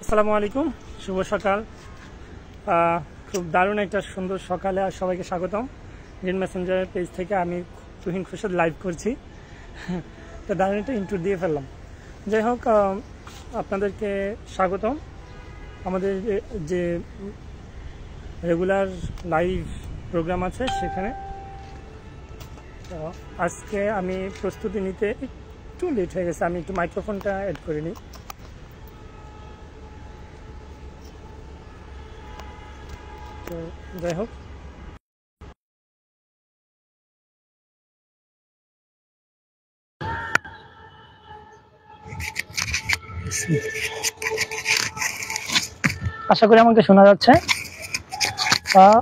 আসসালামু আলাইকুম, শুভ সকাল। খুব দারুণ একটা সুন্দর সকালে আর সবাইকে স্বাগতম। গ্রিন মেসেঞ্জার পেজ থেকে আমি তুহিন খুরশেদ লাইভ করছি। তো দারুণ একটা ইন্ট্রো দিয়ে ফেললাম। যাই হোক, আপনাদেরকে স্বাগতম আমাদের যে রেগুলার লাইভ প্রোগ্রাম আছে সেখানে। তো আজকে আমি প্রস্তুতি নিতে একটু লেট হয়ে গেছে, আমি একটু মাইক্রোফোনটা অ্যাড করে নিই। তো যাই হোক, আশা করি আমাকে শোনা যাচ্ছে।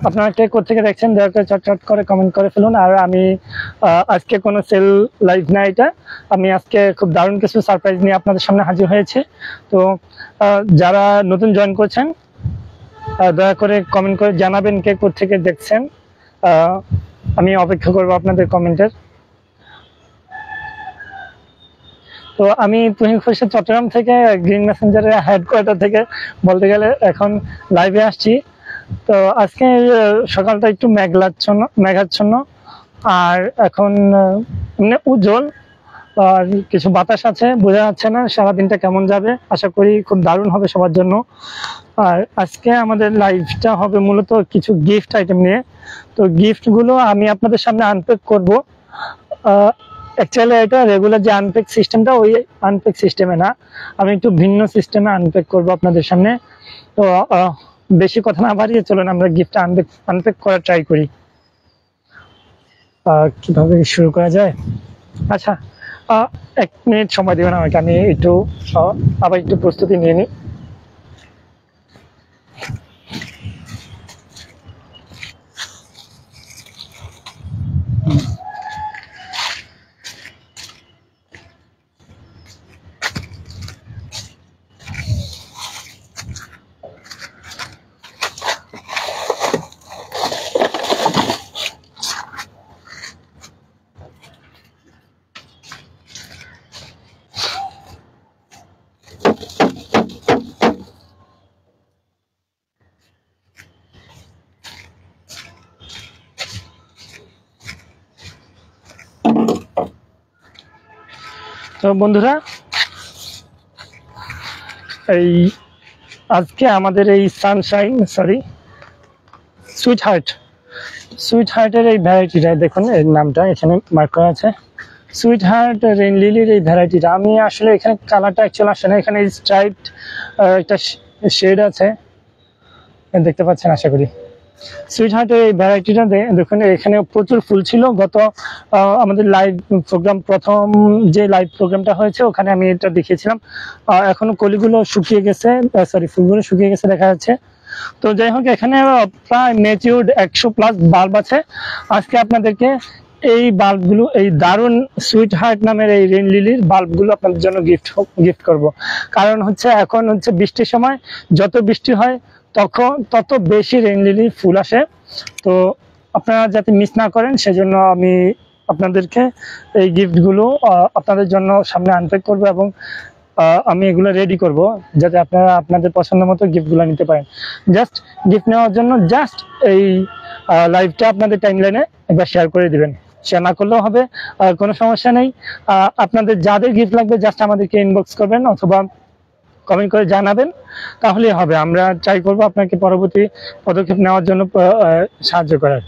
আপনারা কে কোথেকে দেখছেন দয়া করে চটচট করে কমেন্ট করে ফেলুন। আর আমি আজকে কোনো সেল লাইভ না, এটা আমি আজকে খুব দারুণ কিছু সারপ্রাইজ নিয়ে আপনাদের সামনে হাজির হয়েছে। তো যারা নতুন জয়েন করছেন দয়া করে কমেন্ট করে জানাবেন কে কোথেকে দেখছেন। আমি অপেক্ষা করবো আপনাদের কমেন্টের। তো আমি তুহিন খুরশেদ চট্টগ্রাম থেকে গ্রিন মেসেঞ্জারের হেডকোয়ার্টার থেকে বলতে গেলে এখন লাইভে আসছি। তো আজকে সকালটা একটু মেঘাচ্ছন্ন আর এখন মানে উজ্জ্বল আর কিছু বাতাস আছে, বোঝা যাচ্ছে না সারাদিনটা কেমন যাবে। আশা করি খুব দারুণ হবে সবার জন্য। আর আজকে আমাদের লাইভটা হবে মূলত কিছু গিফট আইটেম নিয়ে। তো গিফটগুলো আমি আপনাদের সামনে আনপ্যাক করবো। অ্যাকচুয়ালি এটা রেগুলার যে আনপ্যাক সিস্টেমটা, ওই আনপ্যাক সিস্টেমে না, আমি একটু ভিন্ন সিস্টেমে আনপ্যাক করবো আপনাদের সামনে। তো বেশি কথা না বাড়িয়ে চলুন আমরা গিফটটা আনপ্যাক করার ট্রাই করি। কিভাবে শুরু করা যায়? আচ্ছা, 1 মিনিট সময় দেবেন আমাকে, আমি একটু আবার একটু প্রস্তুতি নিয়ে নিই। তো বন্ধুরা, এই আজকে আমাদের এই সুইট হার্টের এই ভ্যারাইটিটা দেখুন, এর নামটা এখানে মার্ক করা আছে, সুইট হার্ট রেইন লিলির এই ভ্যারাইটিটা। আমি আসলে এখানে কালারটা অ্যাকচুয়ালি আসে না, এখানে স্ট্রাইপ একটা শেড আছে, দেখতে পাচ্ছেন আশা করি। সুইট হার্টের এই ভ্যারাইটিটা দেখুন, এখানে প্রচুর ফুল ছিল। গত আমাদের লাইভ প্রোগ্রাম, প্রথম যে লাইভ প্রোগ্রামটা হয়েছে ওখানে আমি এটা দেখিয়েছিলাম। এখনো কলিগুলো শুকিয়ে গেছে, ফুলগুলো শুকিয়ে গেছে দেখা যাচ্ছে। তো যাই হোক, এখানে প্রায় ম্যাচিউরড 100+ বাল্ব আছে। আজকে আপনাদেরকে এই বাল্বগুলো, এই দারুণ সুইট হার্ট নামের এই রেইন লিলির বাল্বগুলো আপনাদের জন্য গিফট করব। কারণ হচ্ছে এখন হচ্ছে বৃষ্টির সময়, যত বৃষ্টি হয় তত বেশি রেইন লিলির ফুল আসে। তো আপনারা যাতে মিস না করেন সেজন্য আমি আপনাদেরকে এই গিফটগুলো আপনাদের জন্য সামনে আনপ্যাক করবো এবং আমি এগুলো রেডি করব যাতে আপনারা আপনাদের পছন্দ মতো গিফটগুলো নিতে পারেন। জাস্ট গিফট নেওয়ার জন্য জাস্ট এই লাইভটা আপনাদের টাইমলাইনে একবার শেয়ার করে দিবেন। শেয়ার না করলেও হবে, কোনো সমস্যা নেই। আপনাদের যাদের গিফট লাগবে জাস্ট আমাদেরকে ইনবক্স করবেন অথবা কমেন্ট করে জানাবেন, তাহলেই হবে। আমরা ট্রাই করব আপনাকে পরবর্তী পদক্ষেপ নেওয়ার জন্য সাহায্য করার।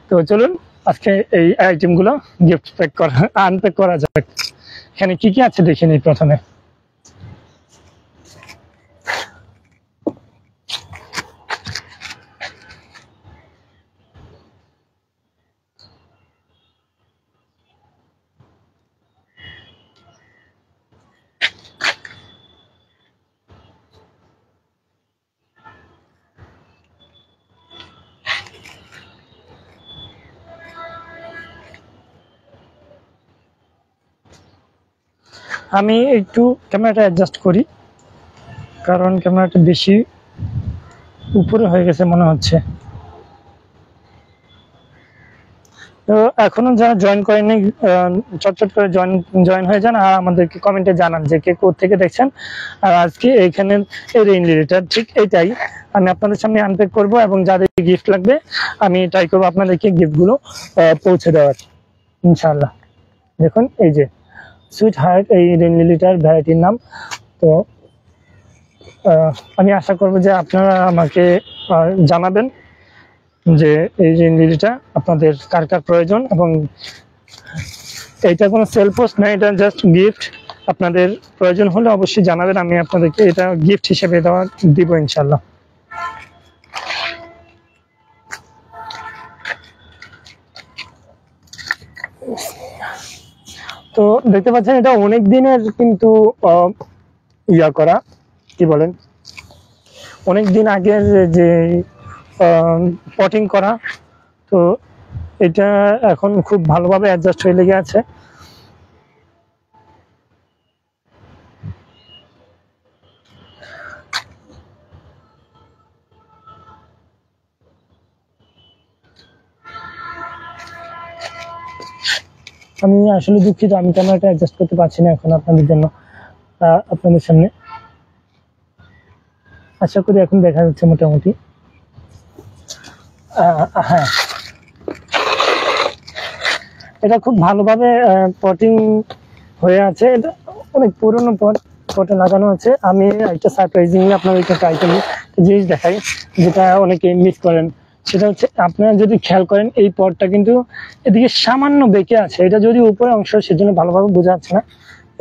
তো চলুন আজকে এই আইটেমগুলো আনপ্যাক করা যাক। এখানে কি কি আছে দেখে নিই প্রথমে। আমি একটু ক্যামেরাটা অ্যাডজাস্ট করি, কারণ ক্যামেরাটা বেশি উপরে হয়ে গেছে মনে হচ্ছে। তো এখনো যারা জয়েন করেননি চটচট করে জয়েন হয়ে যান, আর আমাদেরকে কমেন্টে জানান যে কে কোথা থেকে দেখছেন। আর আজকে এইখানে এই রেইন লিলিটা ঠিক এইটাই আমি আপনাদের সামনে আনপ্যাক করব, এবং যাদের গিফট লাগবে আমি ট্রাই করবো আপনাদেরকে গিফটগুলো পৌঁছে দেওয়ার ইনশাআল্লাহ। দেখুন এই যে সুইট হার্ট এই রেইন লিলিটার ভ্যারাইটির নাম। তো আমি আশা করব যে আপনারা আমাকে জানাবেন যে এই রেইন লিলিটা আপনাদের কার কার প্রয়োজন, এবং এটা কোনো সেল পোস্ট না, এটা জাস্ট গিফট। আপনাদের প্রয়োজন হলে অবশ্যই জানাবেন, আমি আপনাদেরকে এটা গিফট হিসেবে দিব ইনশাল্লাহ। তো দেখতে পাচ্ছেন এটা অনেক দিনের কিন্তু ইয়া করা, কি বলেন, অনেক দিন আগের যে পটিং করা। তো এটা এখন খুব ভালোভাবে অ্যাডজাস্ট হয়ে লেগে আছে। আমি আসলে দুঃখিত, আমি ক্যামেরাটা অ্যাডজাস্ট করতে পারছি না এখন আপনাদের জন্য, আপনাদের সামনে। আশা করি এখন দেখা যাচ্ছে মোটামুটি। হ্যাঁ, এটা খুব ভালোভাবে পটিং হয়ে আছে। এটা অনেক পুরনো পটে লাগানো আছে। আমি একটা সারপ্রাইজিংলি আপনাদেরকে একটা আইটেম জিনিস দেখাই, যেটা অনেকে মিস করেন। সেটা হচ্ছে, আপনারা যদি খেয়াল করেন এই পটটা কিন্তু এদিকে সামান্য বেঁকে আছে। এটা যদি উপরে অংশ, সেজন্য ভালোভাবে বোঝা যাচ্ছে না।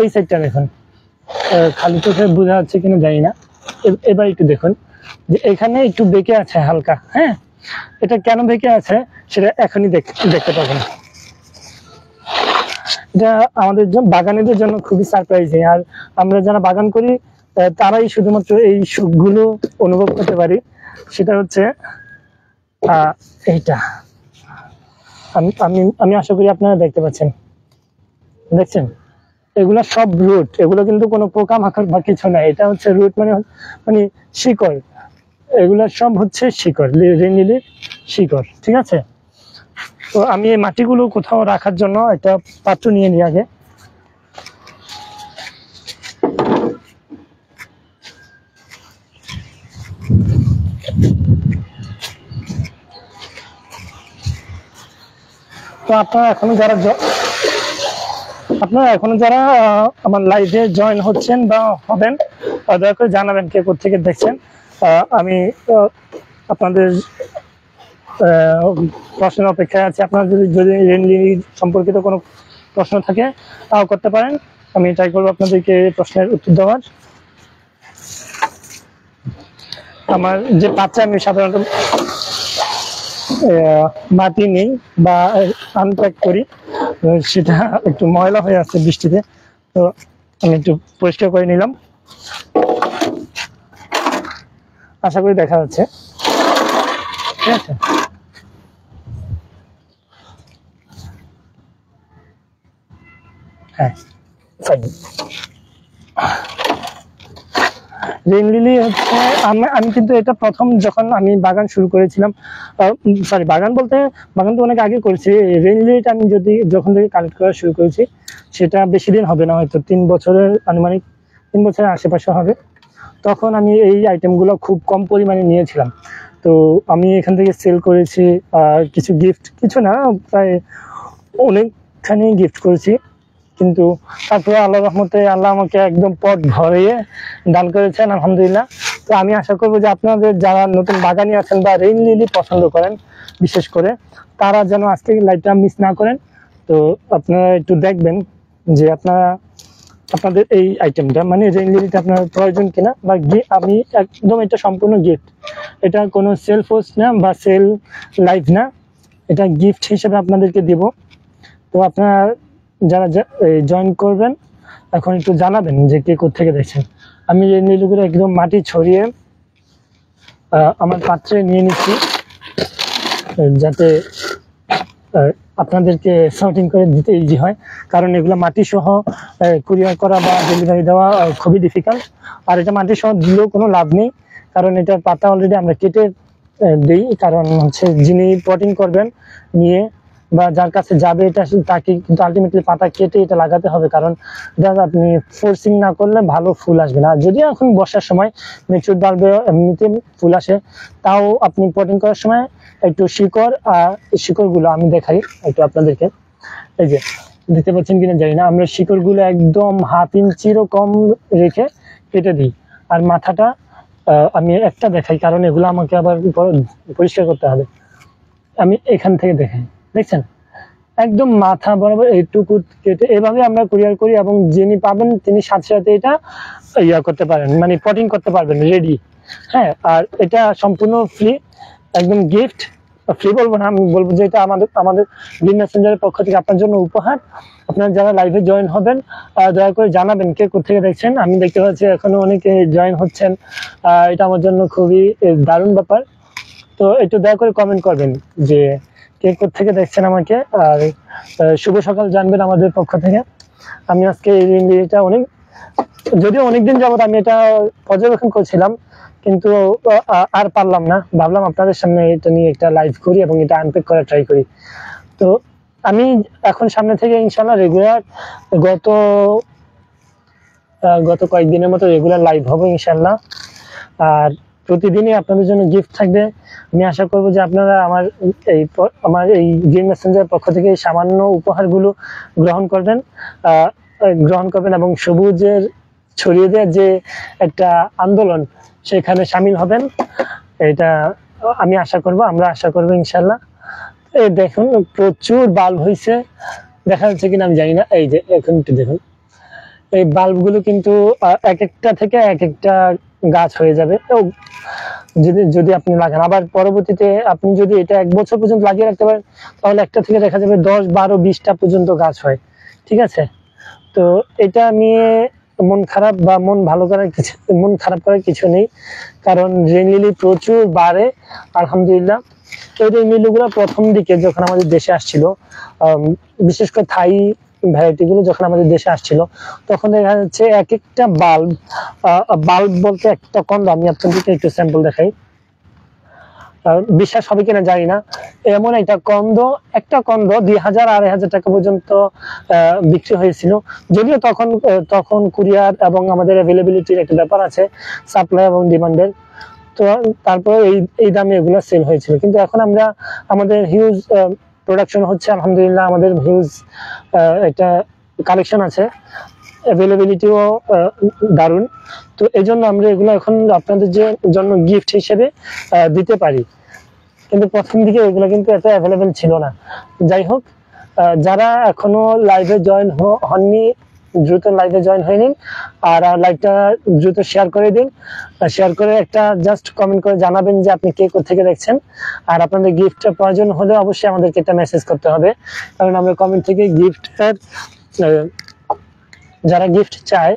এই সাইডটা দেখুন, খালি চোখে বোঝা যাচ্ছে কিনা জানি না। এবার একটু দেখুন যে এখানে একটু বেঁকে আছে হালকা। হ্যাঁ, এটা কেন বেঁকে আছে সেটা এখনই দেখতে পাবেন। এটা আমাদের বাগানীদের জন্য খুবই সারপ্রাইজিং, আর আমরা যারা বাগান করি তারাই শুধুমাত্র এই সুখগুলো অনুভব করতে পারি। সেটা হচ্ছে এইটা। আমি আশা করি আপনারা দেখতে পাচ্ছেন, দেখছেন এগুলা সব রুট। এগুলো কিন্তু কোনো পোকামাকড় বা কিছু না, এটা হচ্ছে রুট, মানে শিকড়। এগুলা সব হচ্ছে শিকড়, রেইন লিলির শিকড়। ঠিক আছে, তো আমি এই মাটিগুলো কোথাও রাখার জন্য একটা পাত্র নিয়ে নিই আগে। তো আপনারা এখনো যারা আমার লাইভে জয়েন হচ্ছেন বা হবেন, দয়া করে জানাবেন কে কোথেকে দেখছেন। আমি আপনাদের প্রশ্নের অপেক্ষায় আছি। আপনার যদি রেইন লিলি সম্পর্কিত কোনো প্রশ্ন থাকে তাও করতে পারেন, আমি ট্রাই করবো আপনাদেরকে প্রশ্নের উত্তর দেওয়ার। আমার যে পাত্রে আমি সাধারণত মাটি নেই বা আনপ্যাক করি, সেটা একটু ময়লা হয়ে আছে বৃষ্টিতে, তো আমি একটু পরিষ্কার করে নিলাম। আশা করি দেখা যাচ্ছে, ঠিক আছে। হ্যাঁ, রেইন লিলি হচ্ছে, আমি কিন্তু এটা প্রথম যখন আমি বাগান শুরু করেছিলাম, বাগান তো অনেক আগে করেছি। রেইন লিলিটা আমি যখন থেকে কালেক্ট করা শুরু করেছি, সেটা বেশি দিন হবে না, হয়তো 3 বছরের আনুমানিক 3 বছরের আশেপাশে হবে। তখন আমি এই আইটেমগুলো খুব কম পরিমাণে নিয়েছিলাম। তো আমি এখান থেকে সেল করেছি, কিছু গিফট, কিছু না, প্রায় অনেকখানি গিফট করেছি। কিন্তু তারপরে আল্লাহ রহমতে আল্লাহ আমাকে একদম পট ভরিয়ে দান করেছেন, আলহামদুলিল্লাহ। তো আমি আশা করবো যে আপনাদের যারা নতুন বাগানি আছেন বা রেইন লিলি পছন্দ করেন বিশেষ করে, তারা যেন আজকে লাইভটা মিস না করেন। তো আপনারা একটু দেখবেন যে আপনাদের এই আইটেমটা, মানে রেইন লিলিটা আপনার প্রয়োজন কিনা, বা আমি একদম এটা সম্পূর্ণ গিফট। এটা কোনো সেল পোস্ট না বা সেল লাইভ না, এটা গিফট হিসেবে আপনাদেরকে দিব। তো আপনারা যারা জয়েন করবেন এখন একটু জানাবেন যে কে কোথেকে দেখছেন। আমি রেইন লিলিগুলো একদম মাটি ছড়িয়ে আমার পাত্রে নিয়ে নিচ্ছি, যাতে আপনাদেরকে সর্টিং করে দিতে ইজি হয়, কারণ এগুলো মাটি সহ কুরিয়ার করা বা ডেলিভারি দেওয়া খুবই ডিফিকাল্ট। আর এটা মাটি সহ দিলেও কোনো লাভ নেই, কারণ এটার পাতা অলরেডি আমরা কেটে দিই। কারণ হচ্ছে যিনি পটিং করবেন নিয়ে বা যার কাছে যাবে এটা তাকে কিন্তু আলটিমেটলি পাতা কেটে এটা লাগাতে হবে, কারণ দেখা আপনি ফোর্সিং না করলে ভালো ফুল আসবে না। যদিও এখন বর্ষার সময় ম্যাচিউর বাল্বে এমনিতে ফুল আসে, তাও আপনি পটিং করার সময় একটু শিকড়গুলো আমি দেখাই একটু আপনাদেরকে। এই যে দেখতে পাচ্ছেন কিনা জানি না, আমরা শিকড়গুলো একদম 1/2 ইঞ্চিরও কম রেখে কেটে দিই। আর মাথাটা আমি একটা দেখাই, কারণ এগুলো আমাকে আবার পরিষ্কার করতে হবে। আমি এখান থেকে দেখাই, দেখছেন একদম মাথা বরাবর এইটুকু কেটে এভাবে আমরা কুরিয়ার করি, এবং যিনি পাবেন তিনি সাথে সাথে এটা করতে পারেন, মানে পটিং করতে পারবেন রেডি। হ্যাঁ, আর এটা সম্পূর্ণ ফ্রি, একদম গিফট। ফ্রি বলবো না, আমি বলবো যে এটা আমাদের গ্রিন মেসেঞ্জারের পক্ষ থেকে আপনার জন্য উপহার। আপনারা যারা লাইভে জয়েন হবেন দয়া করে জানাবেন কে কোথেকে দেখছেন। আমি দেখতে পাচ্ছি এখনো অনেকে জয়েন হচ্ছেন, এটা আমার জন্য খুবই দারুণ ব্যাপার। তো একটু দয়া করে কমেন্ট করবেন যে কে কোথেকে দেখছেন আমাকে, আর শুভ সকাল জানবেন আমাদের পক্ষ থেকে। আমি আজকে এটা যদিও অনেকদিন যাবত আমি এটা পর্যবেক্ষণ করছিলাম, কিন্তু আর পারলাম না, ভাবলাম আপনাদের সামনে এটা নিয়ে একটা লাইভ করি এবং এটা আনপ্যাক করা ট্রাই করি। তো আমি এখন সামনে থেকে ইনশাল্লাহ রেগুলার গত কয়েকদিনের মতো রেগুলার লাইভ হবে ইনশাল্লাহ। আর প্রতিদিনই আপনাদের জন্য গিফট থাকবে। আমি আশা করব যে আপনারা আমার এই গ্রিন মেসেঞ্জার পক্ষ থেকে এই সামান্য উপহারগুলো গ্রহণ করবেন এবং সবুজের ছড়িয়ে দেওয়ার যে একটা আন্দোলন সেখানে সামিল হবেন, এটা আমি আশা করব, আমরা আশা করবো ইনশাল্লাহ। এই দেখুন প্রচুর বাল্ব হয়েছে, দেখা যাচ্ছে কিনা আমি জানি না। এই যে এখন একটু দেখুন, এই বাল্বগুলো কিন্তু এক একটা থেকে এক একটা গাছ হয়ে যাবে যদি আপনি লাগান। আবার পরবর্তীতে আপনি যদি এটা 1 বছর পর্যন্ত লাগিয়ে রাখতে পারেন, তাহলে একটা থেকে দেখা যাবে 10, 12, 20টা পর্যন্ত গাছ হয়। ঠিক আছে, তো এটা নিয়ে মন খারাপ বা মন খারাপ করার কিছু নেই, কারণ রেইন লিলি প্রচুর বাড়ে আলহামদুলিল্লাহ। এই রেইন লিলিগুলো প্রথম দিকে যখন আমাদের দেশে আসছিল, বিশেষ করে থাই ভ্যারাইটি গুলো যখন আমাদের দেশে আসছিল, তখন দেখা যাচ্ছে এক একটা বাল্ব বলতে একটা কন্দ, আমি আপনাদেরকে একটু স্যাম্পল দেখাই, বিশ্বাস হবে কিনা জানি না, এমন একটা কন্দ 2000, 2500 টাকা পর্যন্ত বিক্রি হয়েছিল। যদিও তখন কুরিয়ার এবং আমাদের অ্যাভেলেবিলিটির একটা ব্যাপার আছে, সাপ্লাই এবং ডিমান্ডের, তো তারপরে এই দামে এগুলো সেল হয়েছিল। কিন্তু এখন আমাদের হিউজ প্রোডাকশন হচ্ছে আলহামদুলিল্লাহ, আমাদের হিউজ একটা কালেকশন আছে, অ্যাভেলেবিলিটিও দারুণ। তো এই জন্য আমরা এগুলো এখন আপনাদের জন্য গিফট হিসেবে দিতে পারি, কিন্তু প্রথম দিকে এগুলো কিন্তু এত অ্যাভেলেবেল ছিল না। যাই হোক, যারা এখনো লাইভে জয়েন হননি দ্রুত লাইভে জয়েন হয়ে নিন, আর লাইভটা দ্রুত শেয়ার করে দিন। শেয়ার করে একটা জাস্ট কমেন্ট করে জানাবেন যে আপনি কে কোথেকে দেখছেন। আর আপনাদের গিফটের প্রয়োজন হলে অবশ্যই আমাদেরকে একটা মেসেজ করতে হবে, কারণ আমরা কমেন্ট থেকে গিফটের যারা গিফট চায়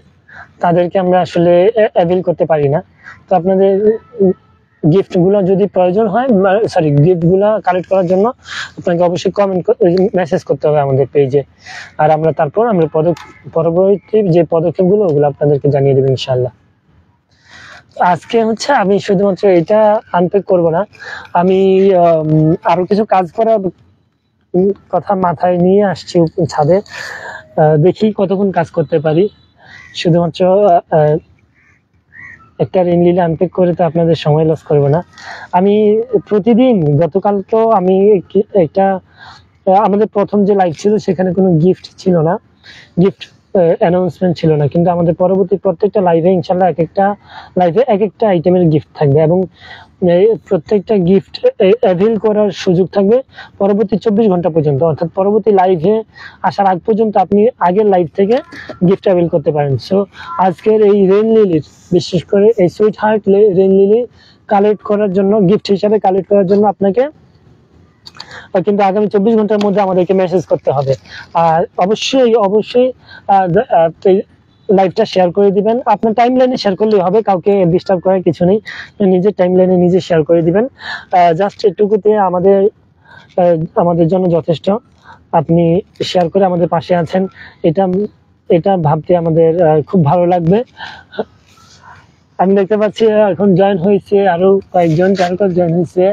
তাদেরকে আমরা আসলে অ্যাভেল করতে পারি না। তো আপনাদের গিফট গুলো যদি প্রয়োজন হয়, গিফট গুলা কালেক্ট করার জন্য আপনাকে অবশ্যই মেসেজ করতে হবে আমাদের পেজে, আর আমরা পরবর্তী যে পদক্ষেপগুলো ওগুলো আপনাদেরকে জানিয়ে দেবো ইনশাল্লাহ। আজকে হচ্ছে আমি শুধুমাত্র এটা আনপ্যাক করব না, আমি আরো কিছু কাজ করার কথা মাথায় নিয়ে আসছি ছাদে, দেখি কতক্ষণ কাজ করতে পারি। শুধুমাত্র একটা রেইন লিলি আনপ্যাক করে তো আপনাদের সময় লস করবো না। আমি প্রতিদিন, গতকাল তো আমি আমাদের প্রথম যে লাইভ ছিল সেখানে কোনো গিফট ছিল না, গিফট অ্যানাউন্সমেন্ট ছিল না, কিন্তু আমাদের পরবর্তী প্রত্যেকটা লাইভে ইনশাল্লাহ এক একটা আইটেমের গিফট থাকবে, এবং প্রত্যেকটা গিফট অ্যাভেল করার সুযোগ থাকবে পরবর্তী 24 ঘন্টা পর্যন্ত, অর্থাৎ পরবর্তী লাইভে আসার আগ পর্যন্ত আপনি আগের লাইভ থেকে গিফট অ্যাভেল করতে পারেন। সো আজকের এই রেইন লিলির, বিশেষ করে এই sweet heart rain lily collect করার জন্য, গিফট হিসাবে কালেক্ট করার জন্য আপনাকে কিন্তু আগামী 24 ঘন্টার মধ্যে আমাদেরকে মেসেজ করতে হবে। আর অবশ্যই লাইভটা শেয়ার করে দিবেন, আপনার টাইম লাইনে শেয়ার করলেই হবে, কাউকে ডিস্টার্ব করার কিছু নেই, নিজের টাইম লাইনে নিজে শেয়ার করে দিবেন। জাস্ট এটুকুতে আমাদের জন্য যথেষ্ট। আপনি শেয়ার করে আমাদের পাশে আছেন, এটা ভাবতে আমাদের খুব ভালো লাগবে। আমি দেখতে পাচ্ছি এখন জয়েন হয়েছে আরো কয়েকজন, জয়েন হয়েছে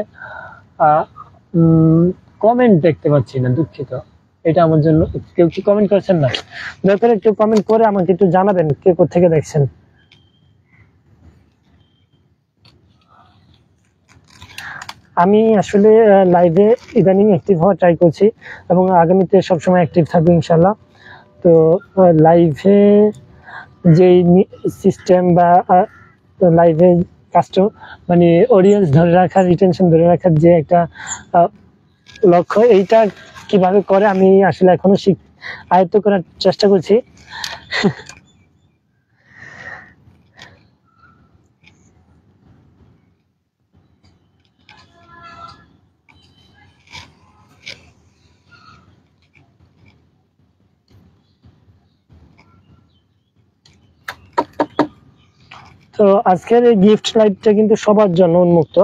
কমেন্ট দেখতে পাচ্ছি না, দুঃখিত। এটা আমার জন্য। কেউ কি কমেন্ট করছেন না? দয়া করে একটু কমেন্ট করে আমাকে একটু জানাবেন কে কোথেকে দেখছেন। আমি আসলে লাইভে ইদানিং অ্যাক্টিভ হওয়া ট্রাই করছি এবং আগামীতে সবসময় অ্যাক্টিভ থাকবো ইনশাল্লাহ। তো লাইভে যে সিস্টেম বা লাইভে মানে অডিয়েন্স ধরে রাখার, রিটেনশন ধরে রাখার যে একটা লক্ষ্য, এইটা কিভাবে করে আমি আসলে এখনো আয়ত্ত করার চেষ্টা করছি। তো আজকের এই গিফট লাইভটা কিন্তু সবার জন্য উন্মুক্ত,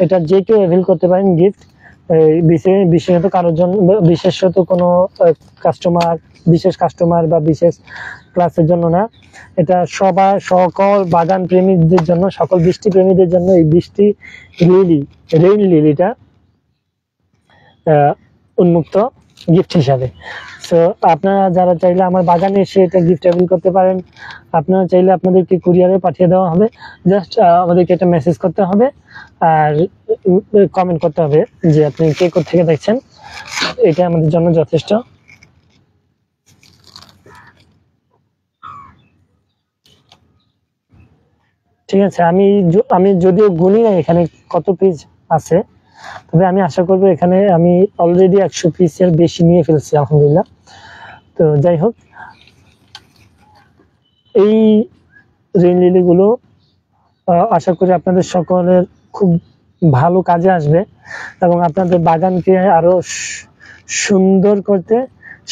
এটা যে কেউ অ্যাভেল করতে পারেন গিফট। বিশেষত কারোর জন্য, বিশেষত কোনো কাস্টমার, বিশেষ কাস্টমার বা বিশেষ ক্লাসের জন্য না, এটা সকল বাগান প্রেমীদের জন্য, সকল বৃষ্টি প্রেমীদের জন্য এই বৃষ্টি রেইন লিলিটা উন্মুক্ত গিফট হিসাবে। সো আপনারা যারা চাইলে আমার বাগানে এসে এটা গিফট অ্যাভেল করতে পারেন। আপনারা চাইলে আপনাদেরকে কুরিয়ারে পাঠিয়ে দেওয়া হবে, জাস্ট আমাদেরকে একটা মেসেজ করতে হবে আর কমেন্ট করতে হবে যে আপনি কে কোথা থেকে দেখছেন। এটা আমাদের জন্য যথেষ্ট। ঠিক আছে, আমি যদিও গুনি না এখানে কত পিস আছে, তবে আমি আশা করবো এখানে আমি অলরেডি 100 পিসের বেশি নিয়ে ফেলছি আলহামদুলিল্লাহ। তো যাই হোক, এই রেইন লিলিগুলো আশা করি আপনাদের সকলের খুব ভালো কাজে আসবে এবং আপনাদের বাগানকে আরো সুন্দর করতে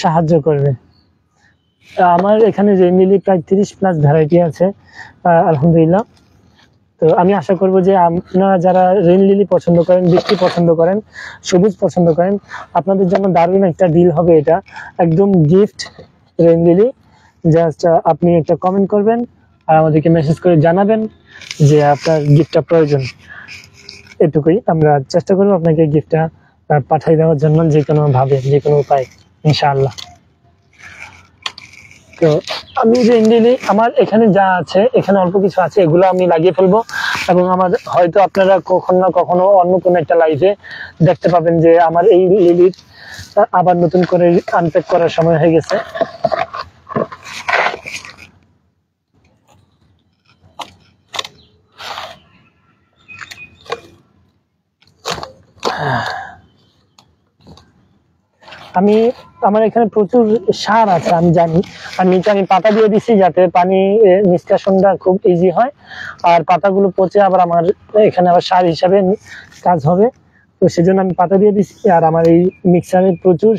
সাহায্য করবে। আমার এখানে রেইন লিলি প্রায় 30+ ভ্যারাইটি আছে আলহামদুলিল্লাহ। তো আমি আশা করব যে আপনারা যারা রেইন লিলি পছন্দ করেন, বৃষ্টি পছন্দ করেন, সবুজ পছন্দ করেন, আপনাদের জন্য দারুণ একটা ডিল হবে এটা, একদম গিফট রেইন লিলি। জাস্ট আপনি একটা কমেন্ট করবেন আর আমাদেরকে মেসেজ করে জানাবেন যে আপনার গিফটটা প্রয়োজন। এটুকুই, আমরা চেষ্টা করবো আপনাকে গিফটটা পাঠিয়ে দেওয়ার জন্য যে কোনো ভাবে, যে কোনো উপায় ইনশাআল্লাহ। তো আমি রেইন লিলি আমার এখানে যা আছে, এখানে অল্প কিছু আছে, এগুলো আমি লাগিয়ে ফেলবো এবং আমার হয়তো আপনারা কখনো না কখনো অন্য কোনো একটা লাইভে দেখতে পাবেন যে আমার এই লিলির আবার নতুন করে আনপ্যাক করার সময় হয়ে গেছে। আমার এখানে প্রচুর সার আছে আমি জানি, আর নিচে আমি পাতা দিয়ে দিচ্ছি যাতে পানি নিষ্কাশনটা খুব ইজি হয়, আর পাতাগুলো পচে আবার আমার এখানে আবার সার হিসাবে কাজ হবে। তো সেজন্য আমি পাতা দিয়ে দিচ্ছি। আর আমার এই মিক্সারে প্রচুর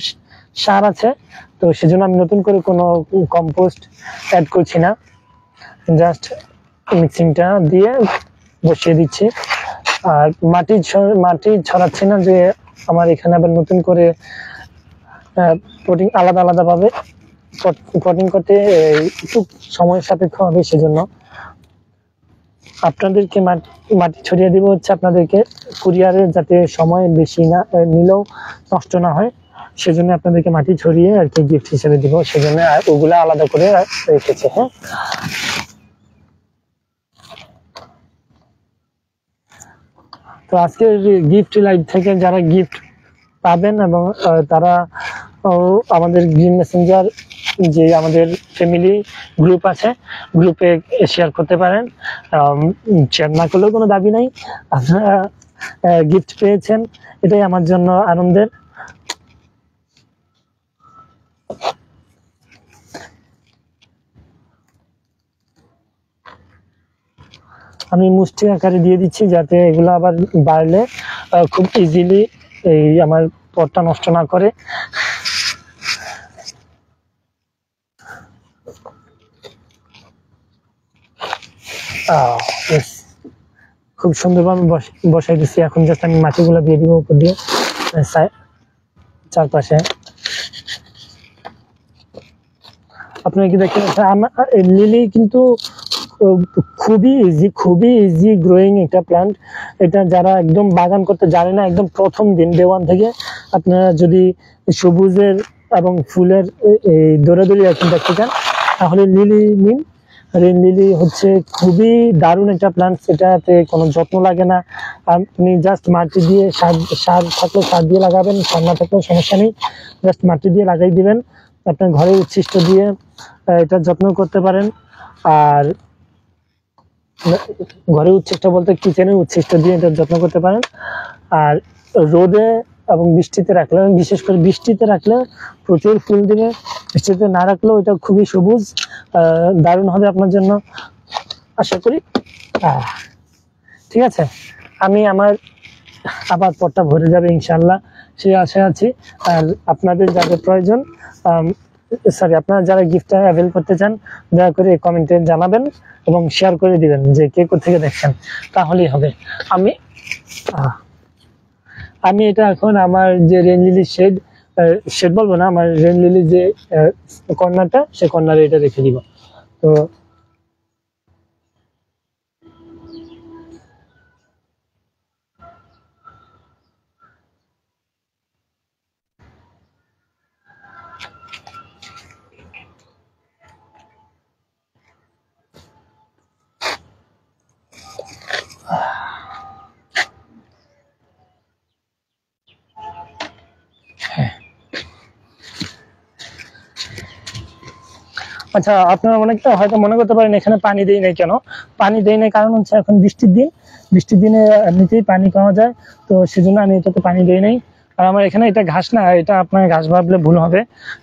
সার আছে, তো সেজন্য আমি নতুন করে কোনো কম্পোস্ট অ্যাড করছি না, জাস্ট মিক্সিংটা দিয়ে বসিয়ে দিচ্ছি। আর মাটি ছড়াচ্ছি না যে আমার এখানে আবার নতুন করে পটিং আলাদা ভাবে পটিং করতে একটু সময় সাপেক্ষ হবে। সেজন্য আপনাদেরকে মাটি ছড়িয়ে দিব হচ্ছে আপনাদেরকে কুরিয়ারে, যাতে সময় বেশি না নিলেও নষ্ট না হয়, সেজন্য আপনাদেরকে মাটি ছড়িয়ে আর কি গিফট হিসেবে দিব, সেজন্য ওগুলা আলাদা করে রেখেছে। হ্যাঁ, তো আজকের গিফট লাইভ থেকে যারা গিফট পাবেন এবং তারা আমাদের গ্রিন মেসেঞ্জার যে আমাদের ফ্যামিলি গ্রুপ আছে, গ্রুপে শেয়ার করতে পারেন। শেয়ার না করলেও কোনো দাবি নাই, আপনারা গিফট পেয়েছেন, এটাই আমার জন্য আনন্দের। আমি মুষ্টি আকারে দিয়ে দিচ্ছি যাতে এগুলো আবার বাড়লে খুব ইজিলি এই আমার পটটা নষ্ট না করে। খুব সুন্দরভাবে বসাই দিচ্ছি। এখন জাস্ট আমি মাটিগুলো দিয়ে দিব উপর দিয়ে চারপাশে। আপনারা কি দেখতে পাচ্ছেন, লিলি কিন্তু খুবই ইজি গ্রোয়িং একটা প্ল্যান্ট। এটা যারা একদম বাগান করতে জানে না, একদম প্রথম দিন ডে ওয়ান থেকে আপনারা যদি সবুজের এবং ফুলের এই দৌড়াদৌড়ি এখন দেখতে চান, তাহলে লিলি নিন। রেন লিলি হচ্ছে খুবই দারুণ একটা প্ল্যান্ট, এটাতে কোনো যত্ন লাগে না। আপনি জাস্ট মাটি দিয়ে সার থাকলে সার দিয়ে লাগাবেন, সার না থাকলেও সমস্যা নেই, জাস্ট মাটি দিয়ে লাগাই দিবেন। আপনার ঘরে উচ্ছিষ্ট দিয়ে এটা যত্ন করতে পারেন। আর ঘরে উচ্ছিষ্ট বলতে কিচেনে উচ্ছিষ্ট দিয়ে এটা যত্ন করতে পারেন। আর রোদে এবং বৃষ্টিতে রাখলে, বিশেষ করে বৃষ্টিতে রাখলে প্রচুর ফুল দিবে, বৃষ্টিতে না রাখলেও এটা খুবই সবুজ, দারুণ হবে আপনার জন্য আশা করি। ঠিক আছে, আমি আমার আবার পটটা ভরে যাবে ইনশাল্লাহ, সে আশা আছি। আর আপনাদের যাদের প্রয়োজন, আপনারা যারা গিফটটা অ্যাভেল করতে চান, দয়া করে কমেন্টে জানাবেন এবং শেয়ার করে দিবেন যে কে কোথেকে দেখছেন, তাহলেই হবে। আমি এটা এখন আমার যে রেন লিলির শেড বলবো না, আমার রেন লিলির যে কর্নারটা, সে কর্নারে এটা রেখে দিব। তো আচ্ছা, আপনারা অনেকটা হয়তো মনে করতে পারেন এখানে পানি দেই নাই কেন। পানি দেই নাই কারণ হচ্ছে এখন বৃষ্টির দিন, বৃষ্টির দিনে এমনিতেই পানি পাওয়া যায়, তো সেজন্য আমি এটাতে পানি দেই নাই। আর আমার এখানে এটা ঘাস না, এটা আপনার ঘাস ভাবলে ভুল হবে,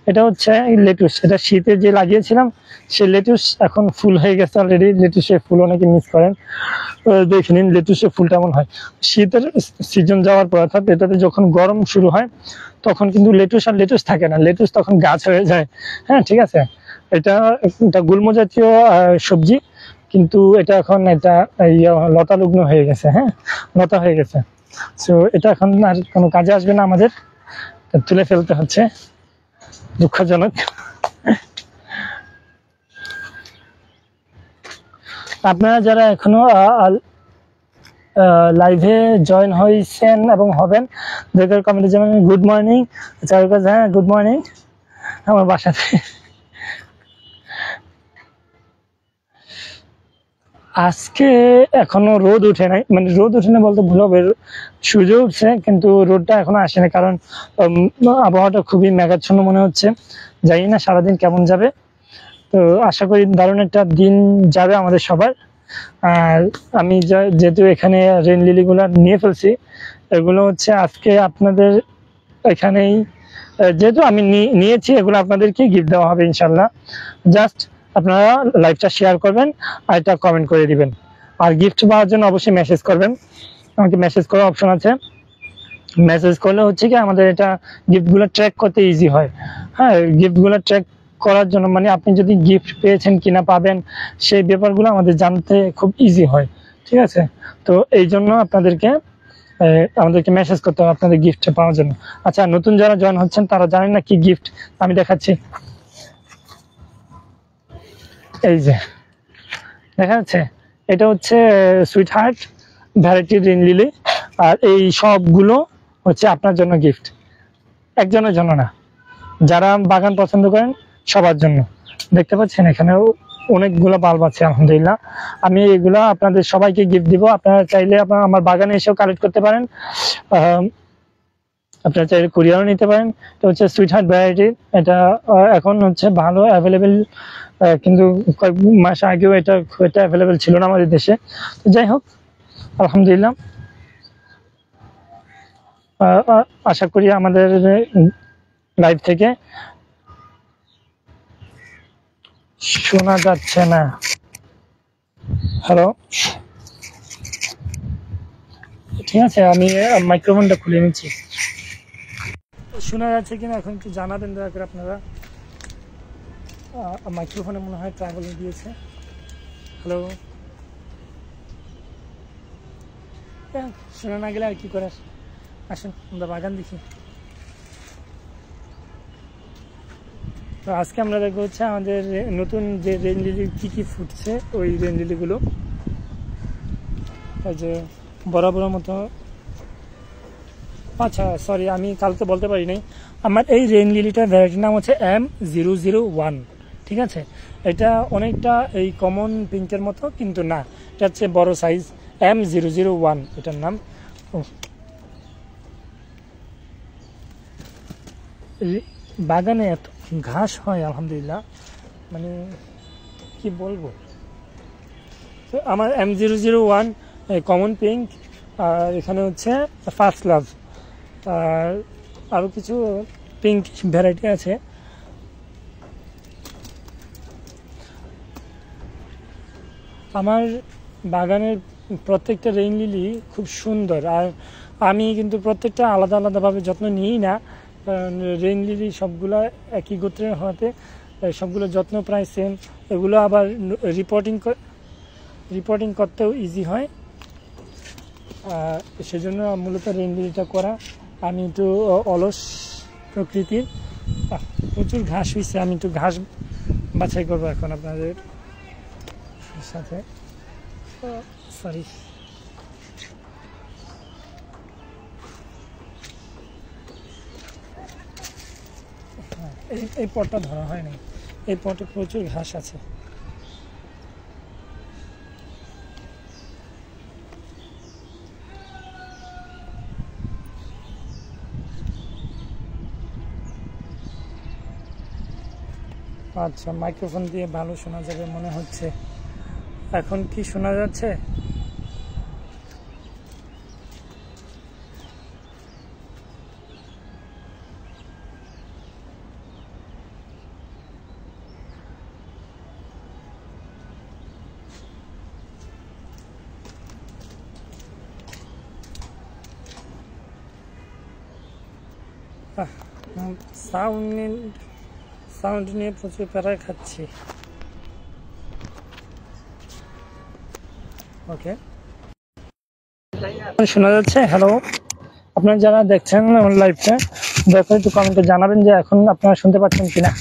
এটা হচ্ছে লেটুস। এটা শীতে যে লাগিয়েছিলাম সে লেটুস এখন ফুল হয়ে গেছে অলরেডি। লেটুসে ফুল অনেকে মিস করেন, দেখে নিন লেটুসে ফুল কেমন হয়। শীতের সিজন যাওয়ার পর, অর্থাৎ এটাতে যখন গরম শুরু হয় তখন কিন্তু লেটুস আর লেটুস থাকে না, লেটুস তখন গাছ হয়ে যায়। হ্যাঁ, ঠিক আছে। এটা গুল্ম জাতীয় সবজি, কিন্তু এটা এখন এটা লতা লগ্ন হয়ে গেছে। হ্যাঁ, লতা হয়ে গেছে। তো এটা এখন আর কোনো কাজে আসবে না, আমাদের তুলে ফেলতে হচ্ছে, দুঃখজনক। আপনারা যারা এখনো লাইভে জয়েন হয়েছেন এবং হবেন, দরকার কমেন্টে যেমন গুড মর্নিং। হ্যাঁ, গুড মর্নিং আমার বাসাতে। আজকে এখনো রোদ উঠে নাই, মানে রোদ উঠে না বলতে ভুল হবে, সূর্য উঠছে কিন্তু রোদটা এখনো আসেনি, কারণ আবহাওয়াটা খুবই মেঘাচ্ছন্ন মনে হচ্ছে। জানি না সারাদিন কেমন যাবে, তো আশা করি দারুণ একটা দিন যাবে আমাদের সবার। আর আমি যেহেতু এখানে রেন লিলি গুলা নিয়ে ফেলছি, এগুলো হচ্ছে আজকে আপনাদের এখানেই, যেহেতু আমি নিয়েছি, এগুলো আপনাদেরকে গিফট দেওয়া হবে ইনশাল্লাহ। জাস্ট আপনারা লাইভটা শেয়ার করবেন আর এটা কমেন্ট করে দিবেন। আর গিফট পাওয়ার জন্য অবশ্যই মেসেজ করবেন, আমাকে মেসেজ করার অপশন আছে। মেসেজ করলে হচ্ছে কি আমাদের এটা গিফটগুলো ট্র্যাক করতে ইজি হয়। হ্যাঁ, গিফটগুলো ট্র্যাক করার জন্য, মানে আপনি যদি গিফট পেয়েছেন কিনা পাবেন, সেই ব্যাপারগুলো আমাদের জানতে খুব ইজি হয়। ঠিক আছে, তো এই জন্য আমাদেরকে মেসেজ করতে হবে আপনাদের গিফট পাওয়ার জন্য। আচ্ছা, নতুন যারা জয়েন হচ্ছেন তারা জানেন না কি গিফট, আমি দেখাচ্ছি। এই যে দেখা যাচ্ছে, এটা হচ্ছে sweet heart variety rain lily. আর এই সবগুলো হচ্ছে আপনার জন্য গিফট, একজনের জন্য না, যারা বাগান পছন্দ করেন সবার জন্য। দেখতে পাচ্ছেন এখানেও অনেকগুলো বাল্ব আছে আলহামদুলিল্লাহ। আমি এগুলো আপনাদের সবাইকে গিফট দিব। আপনারা চাইলে আমার বাগানে এসেও কালেক্ট করতে পারেন, আপনারা চাইলে কুরিয়ারও নিতে পারেন। এটা হচ্ছে সুইট হার্ট ভ্যারাইটি, এটা এখন হচ্ছে ভালো অ্যাভেলেবেল, কিন্তু কয়েক মাস আগেও এটা খুব একটা অ্যাভেলেবেল ছিল না আমাদের দেশে। তো যাই হোক, আলহামদুলিল্লাহ, আশা করি আমাদের লাইভ থেকে শোনা যাচ্ছে না। হ্যালো, ঠিক আছে, আমি মাইক্রোফোনটা খুলে নিচ্ছি। শোনা যাচ্ছে কিনা এখন একটু জানাবেন দয়া করে আপনারা। মাইক্রোফোনে মনে হয় ট্রাভেল দিয়েছে। হ্যালো, শোনা না গেলে আর কি করার, আসুন আমরা বাগান দেখি। তো আজকে আমরা দেখবো হচ্ছে আমাদের নতুন যে রেন লিলি কী কী ফুটছে, ওই রেন লিলিগুলো। এই যে বড় বড় মতো, আচ্ছা সরি আমি কালকে বলতে পারি নাই, আমার এই রেন লিলিটার ভ্যারাইটির নাম হচ্ছে M001। ঠিক আছে, এটা অনেকটা এই কমন পিঙ্কের মতো, কিন্তু না, এটা হচ্ছে বড় সাইজ, M001 এটার নাম। বাগানে এত ঘাস হয় আলহামদুলিল্লাহ, মানে কি বলবো। তো আমার M001 কমন পিঙ্ক, আর এখানে হচ্ছে ফার্স্ট লাভ, আর আরও কিছু পিঙ্ক ভ্যারাইটি আছে। আমার বাগানের প্রত্যেকটা রেইন লিলি খুব সুন্দর, আর আমি কিন্তু প্রত্যেকটা আলাদা আলাদাভাবে যত্ন নিই না, কারণ রেইন লিলি সবগুলো একই গোত্রের হওয়াতে সবগুলো যত্ন প্রায় সেম। এগুলো আবার রিপোর্টিং করতেও ইজি হয়, সেজন্য মূলত রেইন লিলিটা করা। আমি একটু অলস প্রকৃতির, প্রচুর ঘাস হয়েছে, আমি একটু ঘাস বাছাই করবো এখন আপনাদের সাথে। সরি, এই পটটা ধরা হয় নাই, এই পটে প্রচুর ঘাস আছে। আচ্ছা, মাইক্রোফোন দিয়ে ভালো শোনা যাবে মনে হচ্ছে। এখন কি শোনা যাচ্ছে? সাউন্ড নিয়ে প্রচুর প্যারা খাচ্ছি। ওকে, শোনা যাচ্ছে? হ্যালো, আপনারা যারা দেখছেন আমার লাইভটা, দয়া করে একটু কমেন্টে জানাবেন যে এখন আপনারা শুনতে পাচ্ছেন কিনা।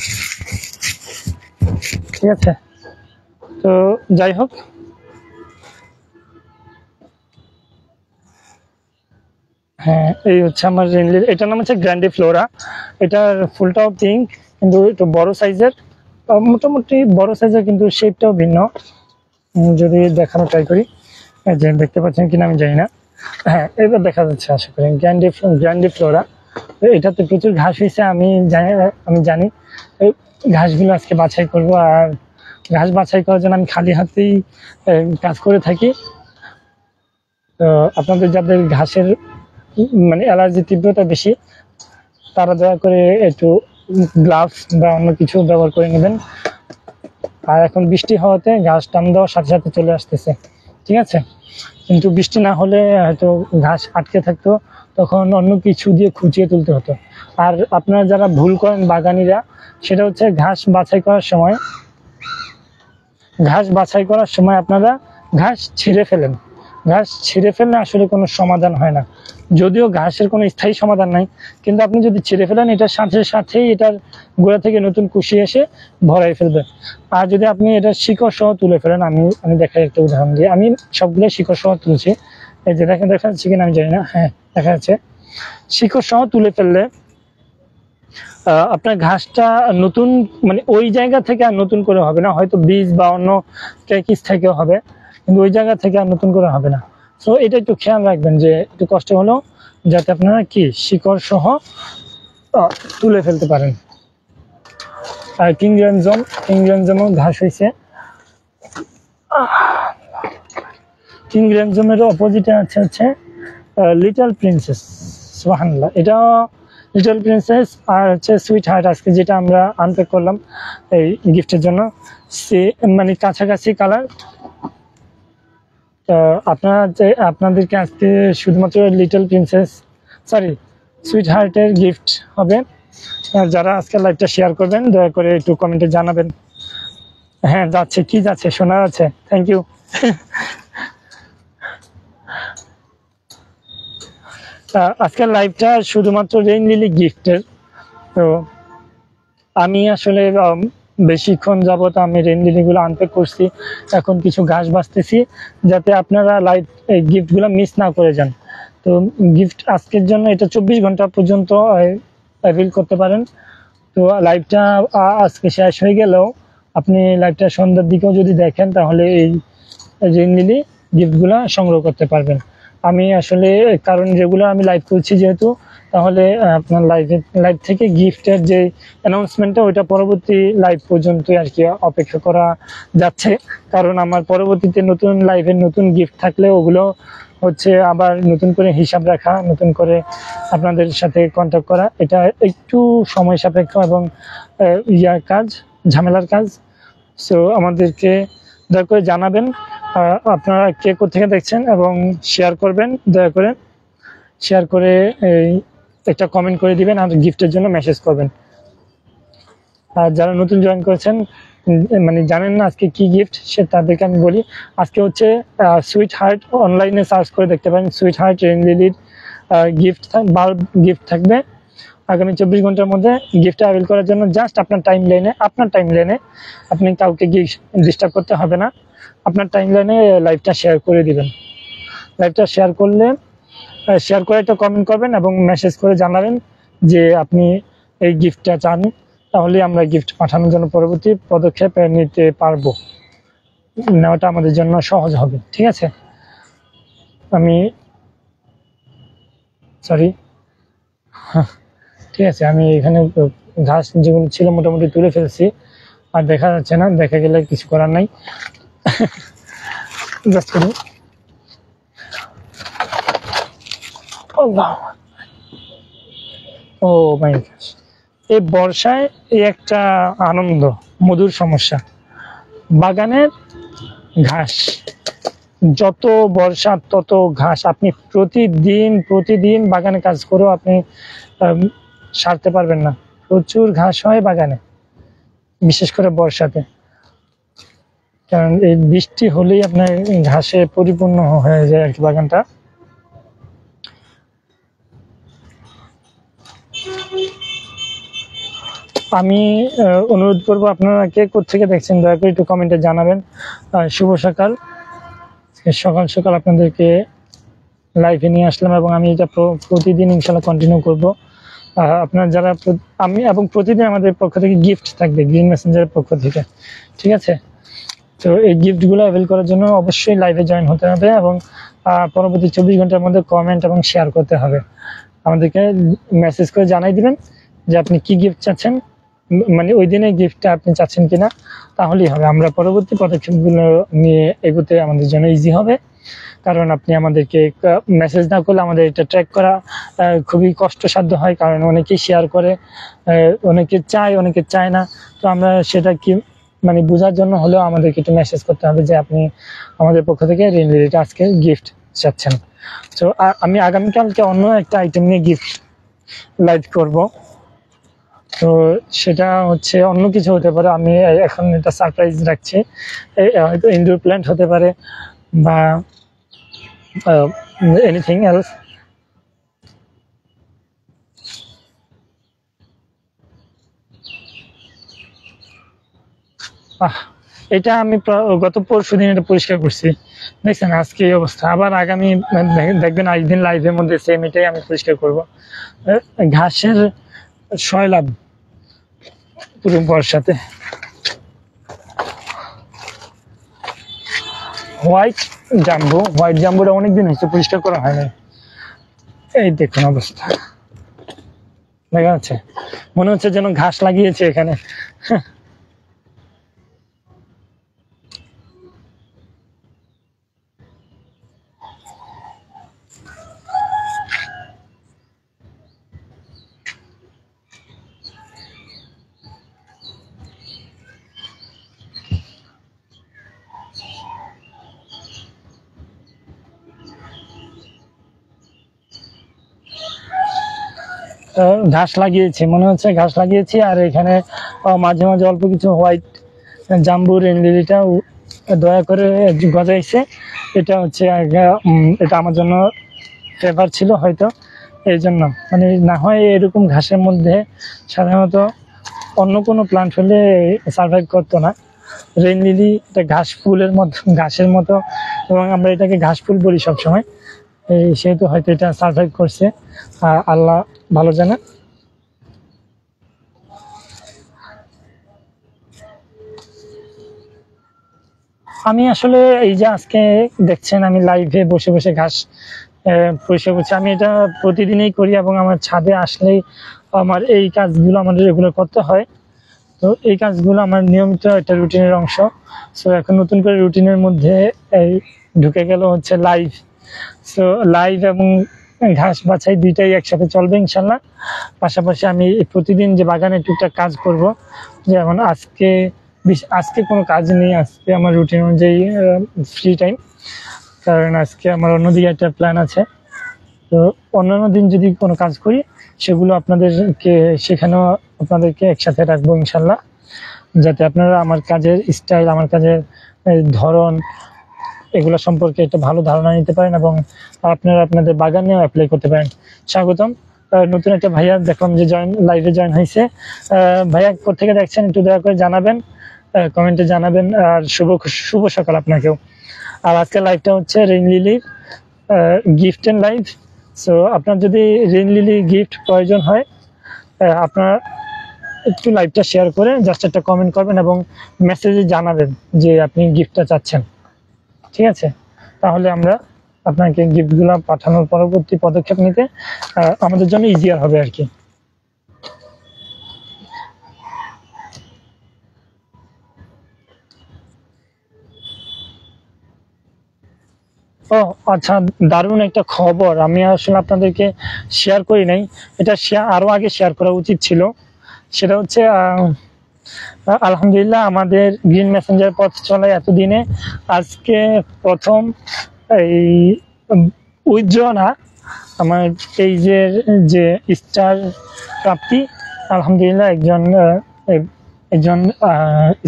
ঠিক আছে, তো যাই হোক, হ্যাঁ এই হচ্ছে আমার রেইন লিলি, এটার নাম হচ্ছে গ্র্যান্ডিফ্লোরা। এটার ফুলটাও পিঙ্ক, কিন্তু একটু বড় সাইজের, মোটামুটি বড় সাইজের, কিন্তু শেপটাও ভিন্ন। যদি দেখানো ট্রাই করি, এই যে দেখতে পাচ্ছেন কিনা আমি জানি না, হ্যাঁ এবার দেখা যাচ্ছে আশা করি। গ্র্যান্ডিফ্লোরা, এটাতে প্রচুর ঘাস হয়েছে, আমি জানি এই ঘাসগুলো আজকে বাছাই করব। আর ঘাস বাছাই করার জন্য আমি খালি হাতেই কাজ করে থাকি। তো আপনাদের যাদের ঘাসের মানে অ্যালার্জি তীব্রতা বেশি, তারা দয়া করে একটু গ্লাভস বা অন্য কিছু ব্যবহার করে নেবেন। আর এখন বৃষ্টি হওয়াতে ঘাস টান দেওয়ার সাথে সাথে চলে আসতেছে। ঠিক আছে, কিন্তু বৃষ্টি না হলে হয়তো ঘাস আটকে থাকতো, তখন অন্য কিছু দিয়ে খুঁচিয়ে তুলতে হতো। আর আপনারা যারা ভুল করেন বাগানিরা, সেটা হচ্ছে ঘাস বাছাই করার সময় আপনারা ঘাস ছিঁড়ে ফেলেন। ঘাস ছিঁড়ে ফেললে আসলে কোনো সমাধান হয় না, যদিও ঘাসের কোনো স্থায়ী সমাধান নাই, কিন্তু আপনি যদি ছিঁড়ে ফেলেন, এটার সাথে সাথেই এটার গোড়া থেকে নতুন কুশি এসে ভরাই ফেলবে। আর যদি আপনি এটার শিকড় সহ তুলে ফেলেন, আমি দেখাই একটা উদাহরণ দিয়ে, আমি সবগুলো দেখা যাচ্ছে কিনা আমি জানি না, হ্যাঁ দেখা যাচ্ছে। শিকড় সহ তুলে ফেললে আপনার ঘাসটা নতুন, মানে ওই জায়গা থেকে আর নতুন করে হবে না, হয়তো বীজ বা অন্য ক্যাকিস থেকেও হবে, কিন্তু ওই জায়গা থেকে আর নতুন করে হবে না। সো এটা একটু খেয়াল রাখবেন যে একটু কষ্ট হলেও যাতে আপনারা কি শিকড় সহ তুলে ফেলতে পারেন। আর কিংগ্রানজমও ঘাস হয়েছে। কিংগ্রানজমের অপোজিটে হচ্ছে লিটল প্রিন্সেস, সুবহানাল্লাহ। এটা লিটল প্রিন্সেস আর হচ্ছে সুইট হার্ট, আজকে যেটা আমরা আনপ্যাক করলাম এই গিফটের জন্য, মানে কাছাকাছি কালার। তো আপনাদেরকে আজকে শুধুমাত্র লিটল প্রিন্সেস, সুইট হার্টের গিফট হবে। যারা আজকে লাইভটা শেয়ার করবেন, দয়া করে একটু কমেন্টে জানাবেন। হ্যাঁ যাচ্ছে, কি যাচ্ছে, শোনা যাচ্ছে, থ্যাংক ইউ। আজকের লাইভটা শুধুমাত্র রেইন লিলি গিফটের। তো আমি আসলে বেশিক্ষণ যাবত আমি রেনলিলিগুলো আনপ্যাক করছি, এখন কিছু ঘাস বাছতেছি যাতে আপনারা লাইভ গিফটগুলো মিস না করে যান। তো গিফট আজকের জন্য এটা 24 ঘন্টা পর্যন্ত অ্যাভেল করতে পারেন। তো লাইভটা আজকে শেষ হয়ে গেলেও আপনি লাইভটা সন্ধ্যার দিকেও যদি দেখেন তাহলে এই রেনলিলি গিফটগুলো সংগ্রহ করতে পারবেন। আমি আসলে কারণ রেগুলার আমি লাইভ করছি যেহেতু, তাহলে আপনার লাইভ থেকে গিফটের যে অ্যানাউন্সমেন্টটা ওইটা পরবর্তী লাইভ পর্যন্ত আর কি অপেক্ষা করা যাচ্ছে। কারণ আমার পরবর্তীতে নতুন লাইভের নতুন গিফট থাকলে ওগুলো হচ্ছে আবার নতুন করে হিসাব রাখা, নতুন করে আপনাদের সাথে কন্ট্যাক্ট করা, এটা একটু সময় সাপেক্ষ এবং কাজ, ঝামেলার কাজ। সো আমাদেরকে দয়া করে জানাবেন আপনারা কে কোথেকে দেখছেন এবং শেয়ার করবেন, দয়া করে শেয়ার করে একটা কমেন্ট করে দিবেন আর গিফটের জন্য মেসেজ করবেন। আর যারা নতুন জয়েন করেছেন মানে জানেন না আজকে কি গিফট, সে তাদেরকে আমি বলি আজকে হচ্ছে সুইট হার্ট, অনলাইনে সার্চ করে দেখতে পারেন সুইট হার্ট রেনলিলির গিফট গিফট থাকবে আগামী 24 ঘন্টার মধ্যে। গিফট অ্যাভেল করার জন্য জাস্ট আপনার টাইম লাইনে আপনি কাউকে ডিস্টার্ব করতে হবে না, আপনার টাইম লাইনে লাইভটা শেয়ার করে দিবেন। লাইভটা শেয়ার করে একটা কমেন্ট করবেন এবং মেসেজ করে জানাবেন যে আপনি এই গিফটটা চান, তাহলে আমরা গিফট পাঠানোর জন্য পরবর্তী পদক্ষেপ নিতে পারবো, নেওয়াটা আমাদের জন্য সহজ হবে। ঠিক আছে, ঠিক আছে, আমি এখানে ঘাস যেগুলো ছিল মোটামুটি তুলে ফেলছি, আর দেখা যাচ্ছে না, দেখা গেলে কিছু করার নাই। জাস্ট করি ও মাই গড, এই বর্ষায় এই একটা আনন্দ, মধুর সমস্যা, বাগানের ঘাস যত বর্ষা তত ঘাস। আপনি প্রতিদিন বাগানে কাজ করেও আপনি সারতে পারবেন না, প্রচুর ঘাস হয় বাগানে, বিশেষ করে বর্ষাতে। কারণ এই বৃষ্টি হলেই আপনার ঘাসে পরিপূর্ণ হয়ে যায় আর কি বাগানটা। আমি অনুরোধ করবো আপনারা কে কোথেকে দেখছেন দয়া করে একটু কমেন্টে জানাবেন। শুভ সকাল, সকাল সকাল আপনাদেরকে লাইভে নিয়ে আসলাম এবং আমি এটা প্রতিদিন ইনশাল্লাহ কন্টিনিউ করবো। আপনার যারা আমি এবং প্রতিদিন আমাদের পক্ষ থেকে গিফট থাকবে গ্রিন মেসেঞ্জারের পক্ষ থেকে। ঠিক আছে, তো এই গিফটগুলো অ্যাভেল করার জন্য অবশ্যই লাইভে জয়েন হতে হবে এবং পরবর্তী 24 ঘন্টার মধ্যে কমেন্ট এবং শেয়ার করতে হবে। আমাদেরকে মেসেজ করে জানাই দিবেন যে আপনি কি গিফট চাচ্ছেন, মানে ওই দিনে গিফটটা আপনি চাচ্ছেন কিনা, তাহলেই হবে। আমরা পরবর্তী পদক্ষেপগুলো নিয়ে এগোতে আমাদের জন্য ইজি হবে। কারণ আপনি আমাদেরকে মেসেজ না করলে আমাদের এটা ট্র্যাক করা খুবই কষ্টসাধ্য হয়, কারণ অনেকেই শেয়ার করে, অনেকে চায় অনেকে চায় না। তো আমরা সেটা কি মানে বোঝার জন্য হলেও আমাদেরকে একটু মেসেজ করতে হবে যে আপনি আমাদের পক্ষ থেকে রেনলিলিটা আজকে গিফট চাচ্ছেন। তো আমি আগামীকালকে অন্য একটা আইটেম নিয়ে গিফট লাইভ করব, তো সেটা হচ্ছে অন্য কিছু হতে পারে। আমি এখন এটা সারপ্রাইজ রাখছি, হয়তো ইনডোর প্ল্যান্ট হতে পারে বা এনিথিং এলস। এটা আমি গত পরশু দিন এটা পরিষ্কার করছি, দেখছেন আজকে এই অবস্থা। আবার আগামী দেখবেন একদিন লাইভের মধ্যে সেম এটাই আমি পরিষ্কার করব। ঘাসের সয়লাভ পুরো বর্ষাতে। হোয়াইট জাম্বুটা অনেকদিন হচ্ছে পরিষ্কার করা হয় না, এই দেখুন অবস্থা, দেখা যাচ্ছে মনে হচ্ছে যেন ঘাস লাগিয়েছে এখানে। ঘাস লাগিয়েছি, মনে হচ্ছে ঘাস লাগিয়েছি। আর এখানে মাঝে মাঝে অল্প কিছু হোয়াইট জাম্বু রেনলিলিটা দয়া করে গজাইছে। এটা হচ্ছে এটা আমার জন্য ফেভার ছিল হয়তো, এই জন্য মানে না হয় এরকম ঘাসের মধ্যে সাধারণত অন্য কোনো প্লান্ট হলে সার্ভাইভ করতো না। রেইন লিলি এটা ঘাস ফুলের মতো, ঘাসের মতো, এবং আমরা এটাকে ঘাস ফুল বলি সবসময়, সেহেতু হয়তো এটা সার্ভাইভ করছে, আল্লাহ ভালো জানে। আমি আসলে এই যে আজকে দেখছেন আমি লাইভে বসে বসে ঘাস পরিষ্কার করছি, আমি এটা প্রতিদিনই করি এবং আমার ছাদে আসলেই আমার এই কাজগুলো আমাদের রেগুলার করতে হয়। তো এই কাজগুলো আমার নিয়মিত একটা রুটিনের অংশ। সো এখন নতুন করে রুটিনের মধ্যে এই ঢুকে গেল হচ্ছে লাইভ। সো লাইভ এবং ঘাস বাছাই দুইটাই একসাথে চলবে ইনশাল্লাহ। পাশাপাশি আমি প্রতিদিন যে বাগানে টুকটাক কাজ করব, যেমন আজকে কোনো কাজ নেই, আজকে আমার রুটিন অনুযায়ী ফ্রি টাইম, কারণ আজকে আমার অন্যদিকে একটা প্ল্যান আছে। তো অন্যান্য দিন যদি কোনো কাজ করি সেগুলো আপনাদেরকে সেখানেও আপনাদেরকে একসাথে রাখবো ইনশাল্লাহ, যাতে আপনারা আমার কাজের স্টাইল, আমার কাজের ধরন, এগুলো সম্পর্কে একটা ভালো ধারণা নিতে পারেন এবং আপনারা আপনাদের বাগানেও অ্যাপ্লাই করতে পারেন। স্বাগতম। নতুন একটা ভাইয়া দেখলাম যে লাইভে জয়েন হয়েছে। ভাইয়া কোথেকে দেখছেন একটু দয়া করে জানাবেন, কমেন্টে জানাবেন। আর শুভ সকাল আপনাকেও। আর আজকের লাইভটা হচ্ছে রেইন লিলির গিফট এন্ড লাইভ। সো আপনার যদি রেইন লিলি গিফট প্রয়োজন হয়, আপনার একটু লাইভটা শেয়ার করে জাস্ট একটা কমেন্ট করবেন এবং মেসেজে জানাবেন যে আপনি গিফটটা চাচ্ছেন, ঠিক আছে? তাহলে আমরা আপনাকে গিফটগুলো পাঠানোর পরবর্তী পদক্ষেপ নিতে আমাদের জন্য ইজিয়ার হবে আর কি। ও আচ্ছা, দারুণ একটা খবর আমি আসলে আপনাদেরকে শেয়ার করি নাই, এটা আরো আগে শেয়ার করা উচিত ছিল। সেটা হচ্ছে আলহামদুলিল্লাহ আমাদের গ্রিন মেসেঞ্জার পথ চলায় এতদিনে আজকে প্রথম এই উইথড্রনা আমার পেজের যে স্টার প্রাপ্তি, আলহামদুলিল্লাহ একজন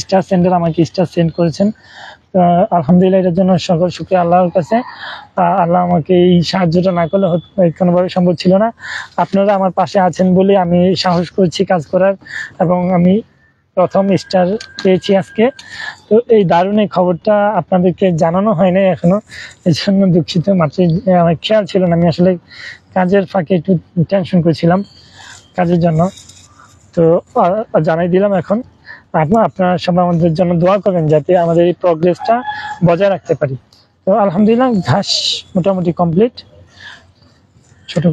স্টার সেন্ডার আমাকে স্টার সেন্ড করেছেন। আলহামদুলিল্লাহ এটার জন্য সকল শুকরিয়া আল্লাহর কাছে। আল্লাহ আমাকে এই সাহায্যটা না করলে কোনোভাবে সম্ভব ছিল না। আপনারা আমার পাশে আছেন বলে আমি সাহস করছি কাজ করার, এবং আমি প্রথম স্টার পেয়েছি আজকে। তো এই দারুণ এই খবরটা আপনাদেরকে জানানো হয় নাই এখনো, এই জন্য দুঃখিত। মাত্র আমার খেয়াল ছিল না, আমি আসলে কাজের ফাঁকে একটু টেনশন করছিলাম কাজের জন্য। তো জানাই দিলাম এখন। আপনারা সবাই আমাদের জন্য দোয়া করবেন যাতে আমাদের এই প্রোগ্রেসটা বজায় রাখতে পারি। তো আলহামদুলিল্লাহ ঘাস মোটামুটি কমপ্লিট, ছোট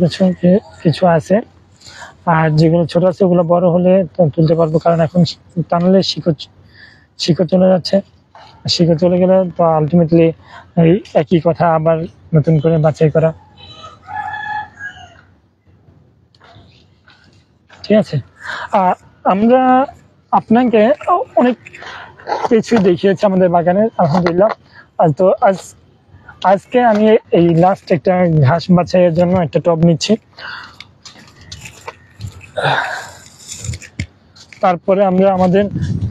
কিছু আছে, আর যেগুলো ছোট আছে ওগুলো বড় হলে তুলতে পারবো, কারণ এখন টানলে শিকড় চলে যাচ্ছে। শিকড় চলে গেলে তো আলটিমেটলি একই কথা, আবার নতুন করে বাছাই করা। ঠিক আছে, আমরা আপনাকে অনেক কিছু দেখিয়েছি আমাদের বাগানের আলহামদুলিল্লাহ। তো আজকে আমি এই লাস্ট একটা ঘাস বাছাইয়ের জন্য একটা টব নিচ্ছি, তারপরে আমরা আমাদের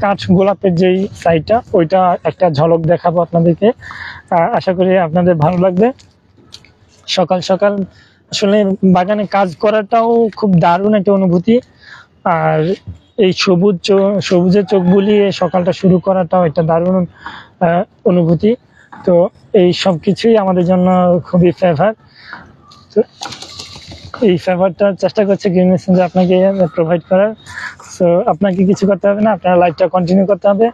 কাঠ গোলাপের যেই সাইডটা ওইটা একটা ঝলক দেখাবো আপনাদেরকে। আশা করি আপনাদের ভালো লাগবে। সকাল সকাল আসলে বাগানে কাজ করাটাও খুব দারুণ একটা অনুভূতি, আর এই সবুজের চোখ বুলিয়ে সকালটা শুরু করাটাও একটা দারুণ অনুভূতি। তো এই সব কিছুই আমাদের জন্য খুবই ফেভার। তো এই ফেভারটা চেষ্টা করছে গ্রিন মেসেঞ্জার আপনাকে প্রোভাইড করার। সো আপনাকে কিছু করতে হবে না, আপনার লাইভটা কন্টিনিউ করতে হবে।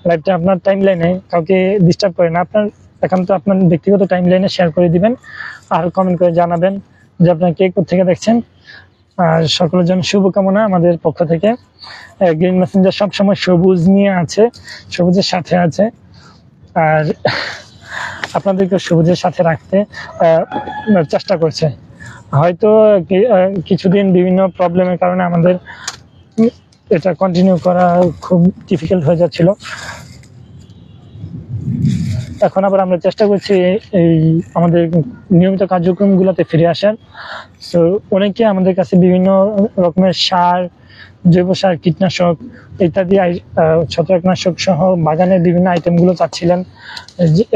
লাইভটা আপনার টাইম লাইনে কাউকে ডিস্টার্ব করে না, আপনার একান্ত আপনার ব্যক্তিগত টাইম লাইনে শেয়ার করে দিবেন, আর কমেন্ট করে জানাবেন যে আপনার কে কোথেকে দেখছেন। আর সকলের জন্য শুভকামনা আমাদের পক্ষ থেকে। গ্রিন মেসেঞ্জার সবসময় সবুজ নিয়ে আছে, সবুজের সাথে আছে, আর আপনাদেরকে সবুজের সাথে রাখতে চেষ্টা করছে। হয়তো কিছুদিন বিভিন্ন প্রবলেমের কারণে আমাদের এটা কন্টিনিউ করা খুব ডিফিকাল্ট হয়ে যাচ্ছিল, এখন আবার আমরা চেষ্টা করছি এই আমাদের নিয়মিত কার্যক্রমগুলোতে ফিরে আসার। তো অনেকে আমাদের কাছে বিভিন্ন রকমের সার, জৈব সার, কীটনাশক ইত্যাদি ছত্রাকনাশক সহ বাগানের বিভিন্ন আইটেমগুলো চাচ্ছিলেন,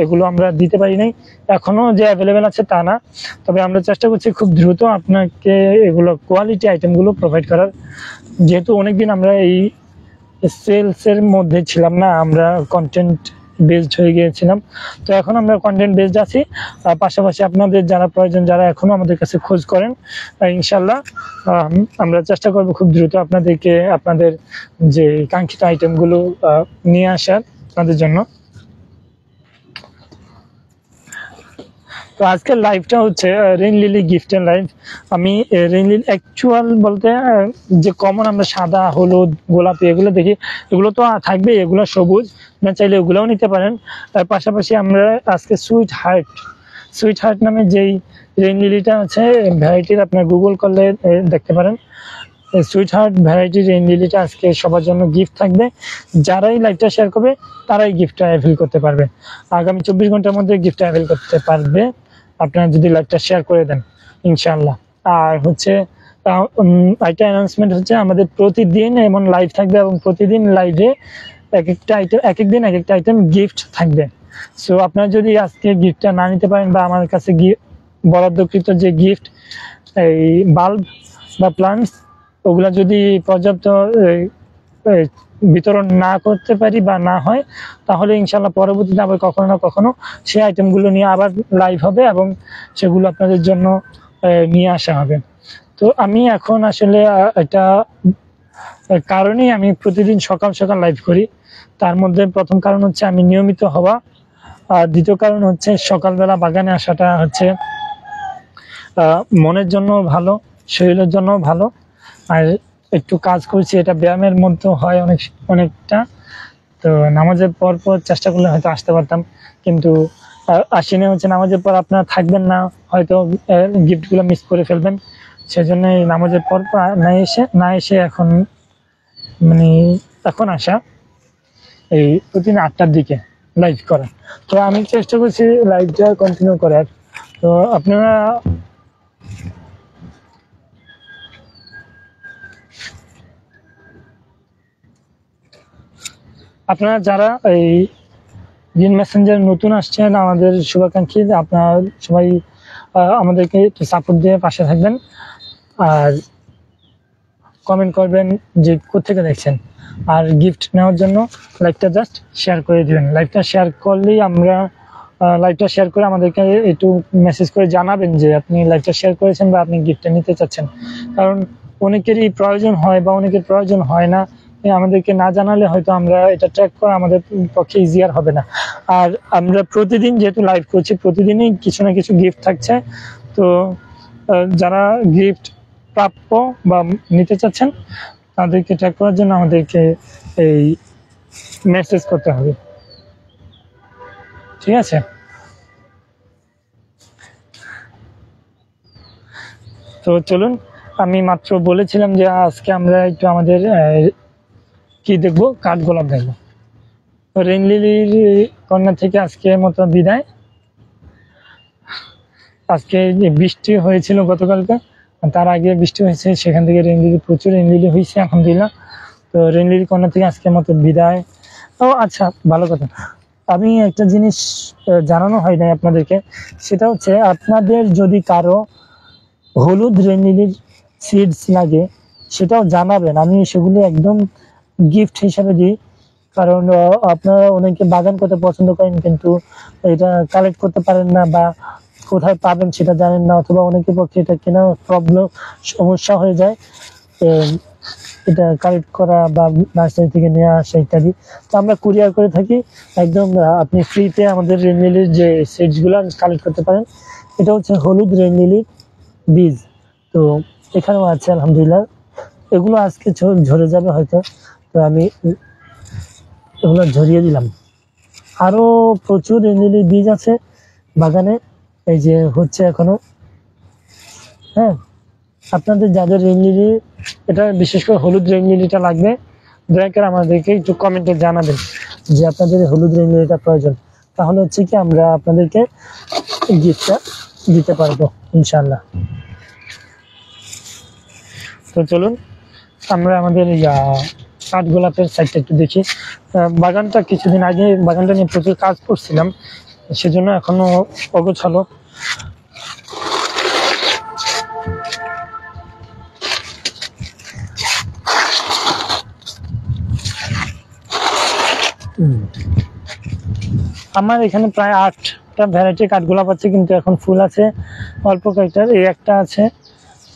এগুলো আমরা দিতে পারি নাই। এখনো যে অ্যাভেলেবেল আছে তা না, তবে আমরা চেষ্টা করছি খুব দ্রুত আপনাকে এগুলো কোয়ালিটি আইটেমগুলো প্রোভাইড করার। যেহেতু অনেকদিন আমরা এই সেলসের মধ্যে ছিলাম না, আমরা কন্টেন্ট বেসড হয়ে গিয়েছিলাম। তো এখন আমরা কন্টেন্ট বেসড আছি। পাশাপাশি আপনাদের যারা প্রয়োজন, যারা এখনো আমাদের কাছে খোঁজ করেন, ইনশাল্লাহ আমরা চেষ্টা করব খুব দ্রুত আপনাদেরকে আপনাদের যে কাঙ্ক্ষিত আইটেমগুলো নিয়ে আসার আপনাদের জন্য। তো আজকের লাইভটা হচ্ছে রেইন লিলি গিফটের লাইভ। আমি রেইন লিলি অ্যাকচুয়াল বলতে যে কমন আমরা সাদা, হলুদ, গোলাপি এগুলো দেখি, এগুলো তো থাকবে, এগুলো সবুজ, না চাইলে এগুলোও নিতে পারেন। পাশাপাশি আমরা আজকে সুইট হার্ট নামে যেই রেইন লিলিটা আছে ভ্যারাইটির, আপনার গুগল করলে দেখতে পারেন। সুইট হার্ট ভ্যারাইটি রেইন লিলিটা আজকে সবার জন্য গিফট থাকবে। যারাই লাইভটা শেয়ার করবে তারাই গিফটটা অ্যাভেল করতে পারবে। আগামী 24 ঘন্টার মধ্যে গিফট অ্যাভেল করতে পারবে আপনারা যদি লাইভটা শেয়ার করে দেন ইনশাআল্লাহ। আর হচ্ছে একটা অ্যানাউন্সমেন্ট হচ্ছে, আমাদের প্রতিদিন এমন লাইভ থাকবে এবং প্রতিদিন লাইভে এক একটা আইটেম, এক একদিন এক একটা আইটেম গিফট থাকবে। সো আপনারা যদি আজকে গিফটটা না নিতে পারেন বা আমার কাছে বরাদ্দকৃত যে গিফট, এই বাল্ব বা প্লান্টস, ওগুলা যদি পর্যাপ্ত বিতরণ না করতে পারি বা না হয়, তাহলে ইনশাল্লাহ পরবর্তীতে আবার কখনো না কখনো সেই আইটেমগুলো নিয়ে আবার লাইভ হবে এবং সেগুলো আপনাদের জন্য নিয়ে আসা হবে। তো আমি এখন আসলে একটা কারণেই আমি প্রতিদিন সকাল সকাল লাইভ করি। তার মধ্যে প্রথম কারণ হচ্ছে আমি নিয়মিত হওয়া, আর দ্বিতীয় কারণ হচ্ছে সকালবেলা বাগানে আসাটা হচ্ছে মনের জন্য ভালো, শরীরের জন্য ভালো। আর একটু কাজ করছি, এটা ব্যায়ামের মধ্যে হয় অনেকটা। তো নামাজের পর চেষ্টা করলে হয়তো আসতে পারতাম, কিন্তু আসিনি। হচ্ছে নামাজের পর আপনারা থাকবেন না, হয়তো গিফটগুলো মিস করে ফেলবেন, সেজন্য নামাজের পর না এসে এখন এখন আসা, এই প্রতিদিন 8টার দিকে লাইভ করা। তো আমি চেষ্টা করছি লাইভটা কন্টিনিউ করার। তো আপনারা যারা এই গ্রিন মেসেঞ্জার নতুন আসছেন, আমাদের শুভাকাঙ্ক্ষী, আপনারা সবাই আমাদেরকে একটু সাপোর্ট দিয়ে পাশে থাকবেন আর কমেন্ট করবেন যে কোথেকে দেখছেন। আর গিফট নেওয়ার জন্য লাইভটা জাস্ট শেয়ার করে দিবেন। লাইভটা শেয়ার করলেই আমরা লাইভটা শেয়ার করে আমাদেরকে একটু মেসেজ করে জানাবেন যে আপনি লাইভটা শেয়ার করেছেন বা আপনি গিফটটা নিতে চাচ্ছেন। কারণ অনেকেরই প্রয়োজন হয় বা অনেকের প্রয়োজন হয় না, আমাদেরকে না জানালে হয়তো আমরা এটা ট্র্যাক করা আমাদের পক্ষে ইজিয়ার হবে না। আর আমরা প্রতিদিন যেহেতু লাইভ করছি, প্রতিদিনই কিছু না কিছু গিফট থাকছে। তো যারা গিফট প্রাপ্য বা নিতে চাচ্ছেন তাদেরকে ট্র্যাক করার জন্য আমাদেরকে এই মেসেজ করতে হবে, ঠিক আছে? তো চলুন, আমি মাত্র বলেছিলাম যে আজকে আমরা একটু আমাদের কি দেখবো, কাঠগোলাপ দেখবো। রেইন লিলির কর্নার থেকে আজকে মতো বিদায়। আজকে বৃষ্টি হয়েছিল গতকালকে, তার আগে বৃষ্টি হয়েছে, সেখান থেকে রেইন লিলি, প্রচুর রেইন লিলি হয়েছে আলহামদুলিল্লাহ। তো রেইন লিলি কর্নার থেকে আজকের মতো বিদায়। ও আচ্ছা, ভালো কথা, আমি একটা জিনিস জানানো হয় নাই আপনাদেরকে, সেটা হচ্ছে আপনাদের যদি কারো হলুদ রেইন লিলির সিডস লাগে সেটাও জানাবেন, আমি সেগুলো একদম গিফট হিসাবে দিই। কারণ আপনারা অনেকে বাগান করতে পছন্দ করেন কিন্তু এটা কালেক্ট করতে পারেন না বা কোথায় পাবেন সেটা জানেন না, অথবা অনেকের পক্ষে এটা কেনা সমস্যা হয়ে যায় এটা কালেক্ট করা বা নার্সারি থেকে নিয়ে আসা ইত্যাদি। তো আমরা কুরিয়ার করে থাকি একদম, আপনি ফ্রিতে আমাদের রেইন লিলির যে সিডসগুলো কালেক্ট করতে পারেন। এটা হচ্ছে হলুদ রেইন লিলির বীজ। তো এখানেও আছে আলহামদুলিল্লাহ, এগুলো আজকে ঝরে যাবে হয়তো, তো আমি এগুলো ঝরিয়ে দিলাম। আরো প্রচুর রেইন লিলির বীজ আছে বাগানে, এই যে হচ্ছে এখনো। হ্যাঁ, আপনাদের যাদের রেইন লিলি, এটা বিশেষ করে হলুদ রেইন লিলিটা লাগবে, দয়া করে আমাদেরকে একটু কমেন্টে জানাবেন যে আপনাদের হলুদ রেইন লিলিটা প্রয়োজন। তাহলে হচ্ছে কি আমরা আপনাদেরকে গিফটটা দিতে পারবো ইনশাল্লাহ। তো চলুন আমরা আমাদের কাঠগোলাপের সাইডটা একটু দেখি। বাগানটা কিছুদিন আগে বাগানটা নিয়ে প্রচুর কাজ করছিলাম, সেজন্য এখনো অগোছালো। আমার এখানে প্রায় 8টা ভ্যারাইটি কাঠগোলাপ আছে, কিন্তু এখন ফুল আছে অল্প কয়েকটার। এই একটা আছে,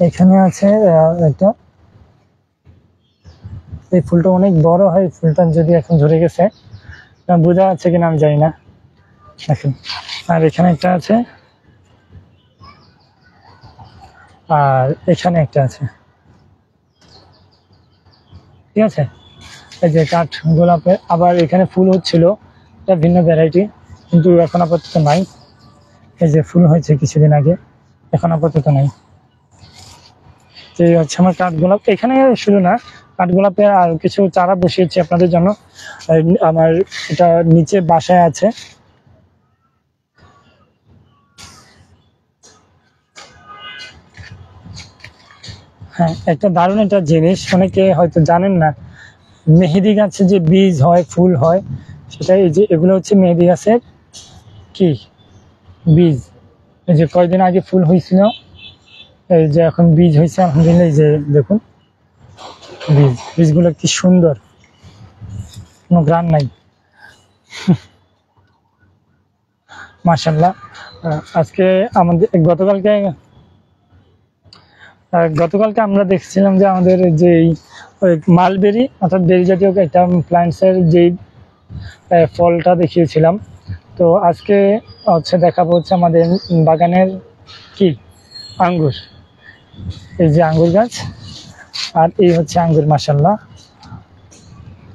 এখানে আছে একটা। এই ফুলটা অনেক বড় হয়, ফুলটা যদি এখন ধরে গেছে, বোঝা যাচ্ছে কিনা আমি জানি না, দেখেন। আর এখানে একটা আছে, আর এখানে একটা আছে, ঠিক আছে। এই যে কাঠ গোলাপের, আবার এখানে ফুল হচ্ছিল, এটা ভিন্ন ভ্যারাইটি, কিন্তু এখন আপাতত নাই। এই যে ফুল হয়েছে কিছুদিন আগে, এখন আপাতত নাই। এই হচ্ছে আমার কাঠগোলাপ। এখানে শুধু না, কাঠগোলাপে আর কিছু চারা বসিয়েছি আপনাদের জন্য। আমার এটা নিচে বাসায় আছে। হ্যাঁ, একটা দারুণ একটা জিনিস, অনেকে হয়তো জানেন না, মেহেদি গাছে যে বীজ হয়, ফুল হয়, সেটা এই যে এগুলো হচ্ছে মেহেদি গাছের কি বীজ। এই যে কয়েকদিন আগে ফুল হয়েছিল, এই যে এখন বীজ হয়েছে আলহামদুলিল্লাহ। এই যে দেখুন বীজগুলো কি সুন্দর, কোনো গ্রাম নাই, মাশাআল্লাহ। আজকে আমাদের গতকালকে আমরা দেখছিলাম যে আমাদের যে মালবেরি অর্থাৎ বেরি জাতীয় একটা প্ল্যান্টসের যে ফলটা দেখিয়েছিলাম, তো আজকে হচ্ছে দেখাবো হচ্ছে আমাদের বাগানের কি আঙ্গুর। এই যে আঙ্গুর গাছ, আর এই হচ্ছে আঙ্গুর, মাশাআল্লাহ,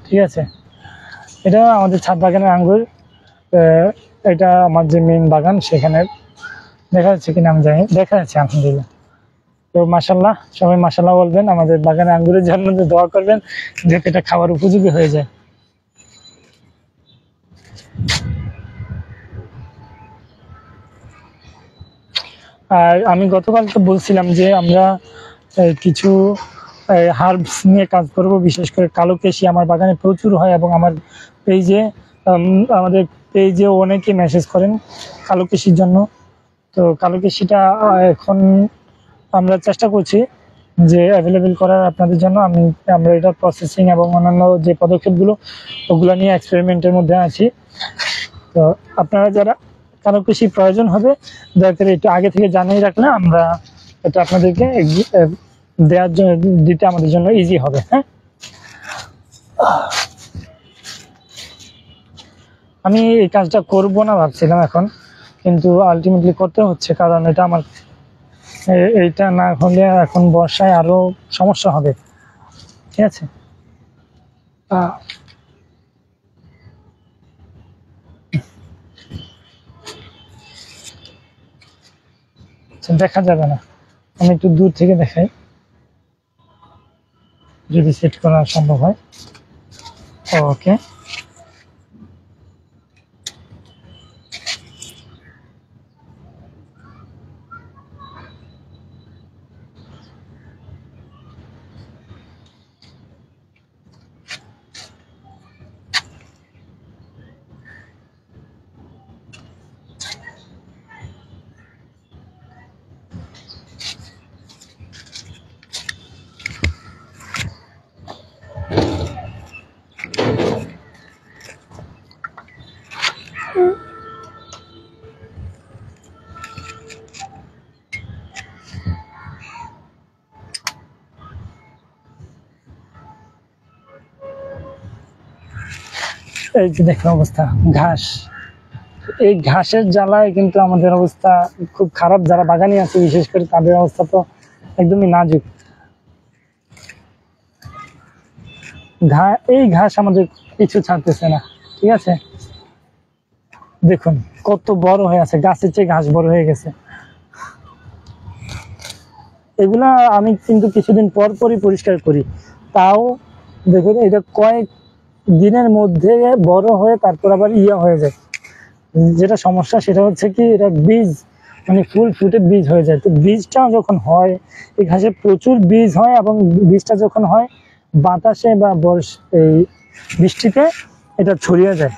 ঠিক আছে। এটা আমাদের ছাদ বাগানের আঙ্গুর। এটা আমার যে মেইন বাগান, সেখানে দেখা যাচ্ছে কিনা আমি জানি, দেখা যাচ্ছে আলহামদুলিল্লাহ। তো মাশাআল্লাহ, সবাই মাশাআল্লাহ বলবেন, আমাদের বাগানে আঙ্গুরের জন্য দোয়া করবেন, যাতে এটা খাবার উপযোগী হয়ে যায়। আর আমি গতকালকে বলছিলাম যে আমরা কিছু হার্বস নিয়ে কাজ করব, বিশেষ করে কালোকেশি আমার বাগানে প্রচুর হয়, এবং আমার পেজে আমাদের পেজে অনেকে মেসেজ করেন কালোকেশির জন্য। তো কালোকেশিটা এখন আমরা চেষ্টা করছি যে অ্যাভেলেবেল করার আপনাদের জন্য। আমরা এটা প্রসেসিং এবং অন্যান্য যে পদক্ষেপগুলো, ওগুলো নিয়ে এক্সপেরিমেন্টের মধ্যে আছি। তো আপনারা যারা কালোকেশি প্রয়োজন হবে, দয়া করে একটু আগে থেকে জানিয়ে রাখলে আমরা এটা আপনাদেরকে দেওয়ার জন্য, দিতে আমাদের জন্য ইজি হবে। হ্যাঁ, আমি এই কাজটা করব না ভাবছিলাম এখন, কিন্তু আলটিমেটলি করতে হচ্ছে, কারণ এটা আমার, এইটা না হলে এখন বর্ষায় আরো সমস্যা হবে, ঠিক আছে। দেখা যাবে না, আমি একটু দূর থেকে দেখাই যদি সেট করা সম্ভব হয়। ওকে, এই যে দেখুন অবস্থা, ঘাস, এই ঘাসের জ্বালায় কিন্তু আমাদের অবস্থা খুব খারাপ। যারা বাগানি আছে বিশেষ করে, তাদের অবস্থা তো একদমই নাজুক। এই ঘাস আমাদের কিছু ছাড়তেছে না, ঠিক আছে। দেখুন কত বড় হয়ে আছে, গাছের চেয়ে ঘাস বড় হয়ে গেছে। এগুলা আমি কিন্তু কিছুদিন পর পরই পরিষ্কার করি, তাও দেখুন এটা কয়েক দিনের মধ্যে বড় হয়ে তারপর আবার হয়ে যায়। যেটা সমস্যা সেটা হচ্ছে কি, এটা বীজ, মানে ফুল ফুটে বীজ হয়ে যায়। তো বীজটা যখন হয়, এই ঘাসে প্রচুর বীজ হয়, এবং বীজটা যখন হয় বাতাসে বা এই বৃষ্টিতে এটা ছড়িয়ে যায়।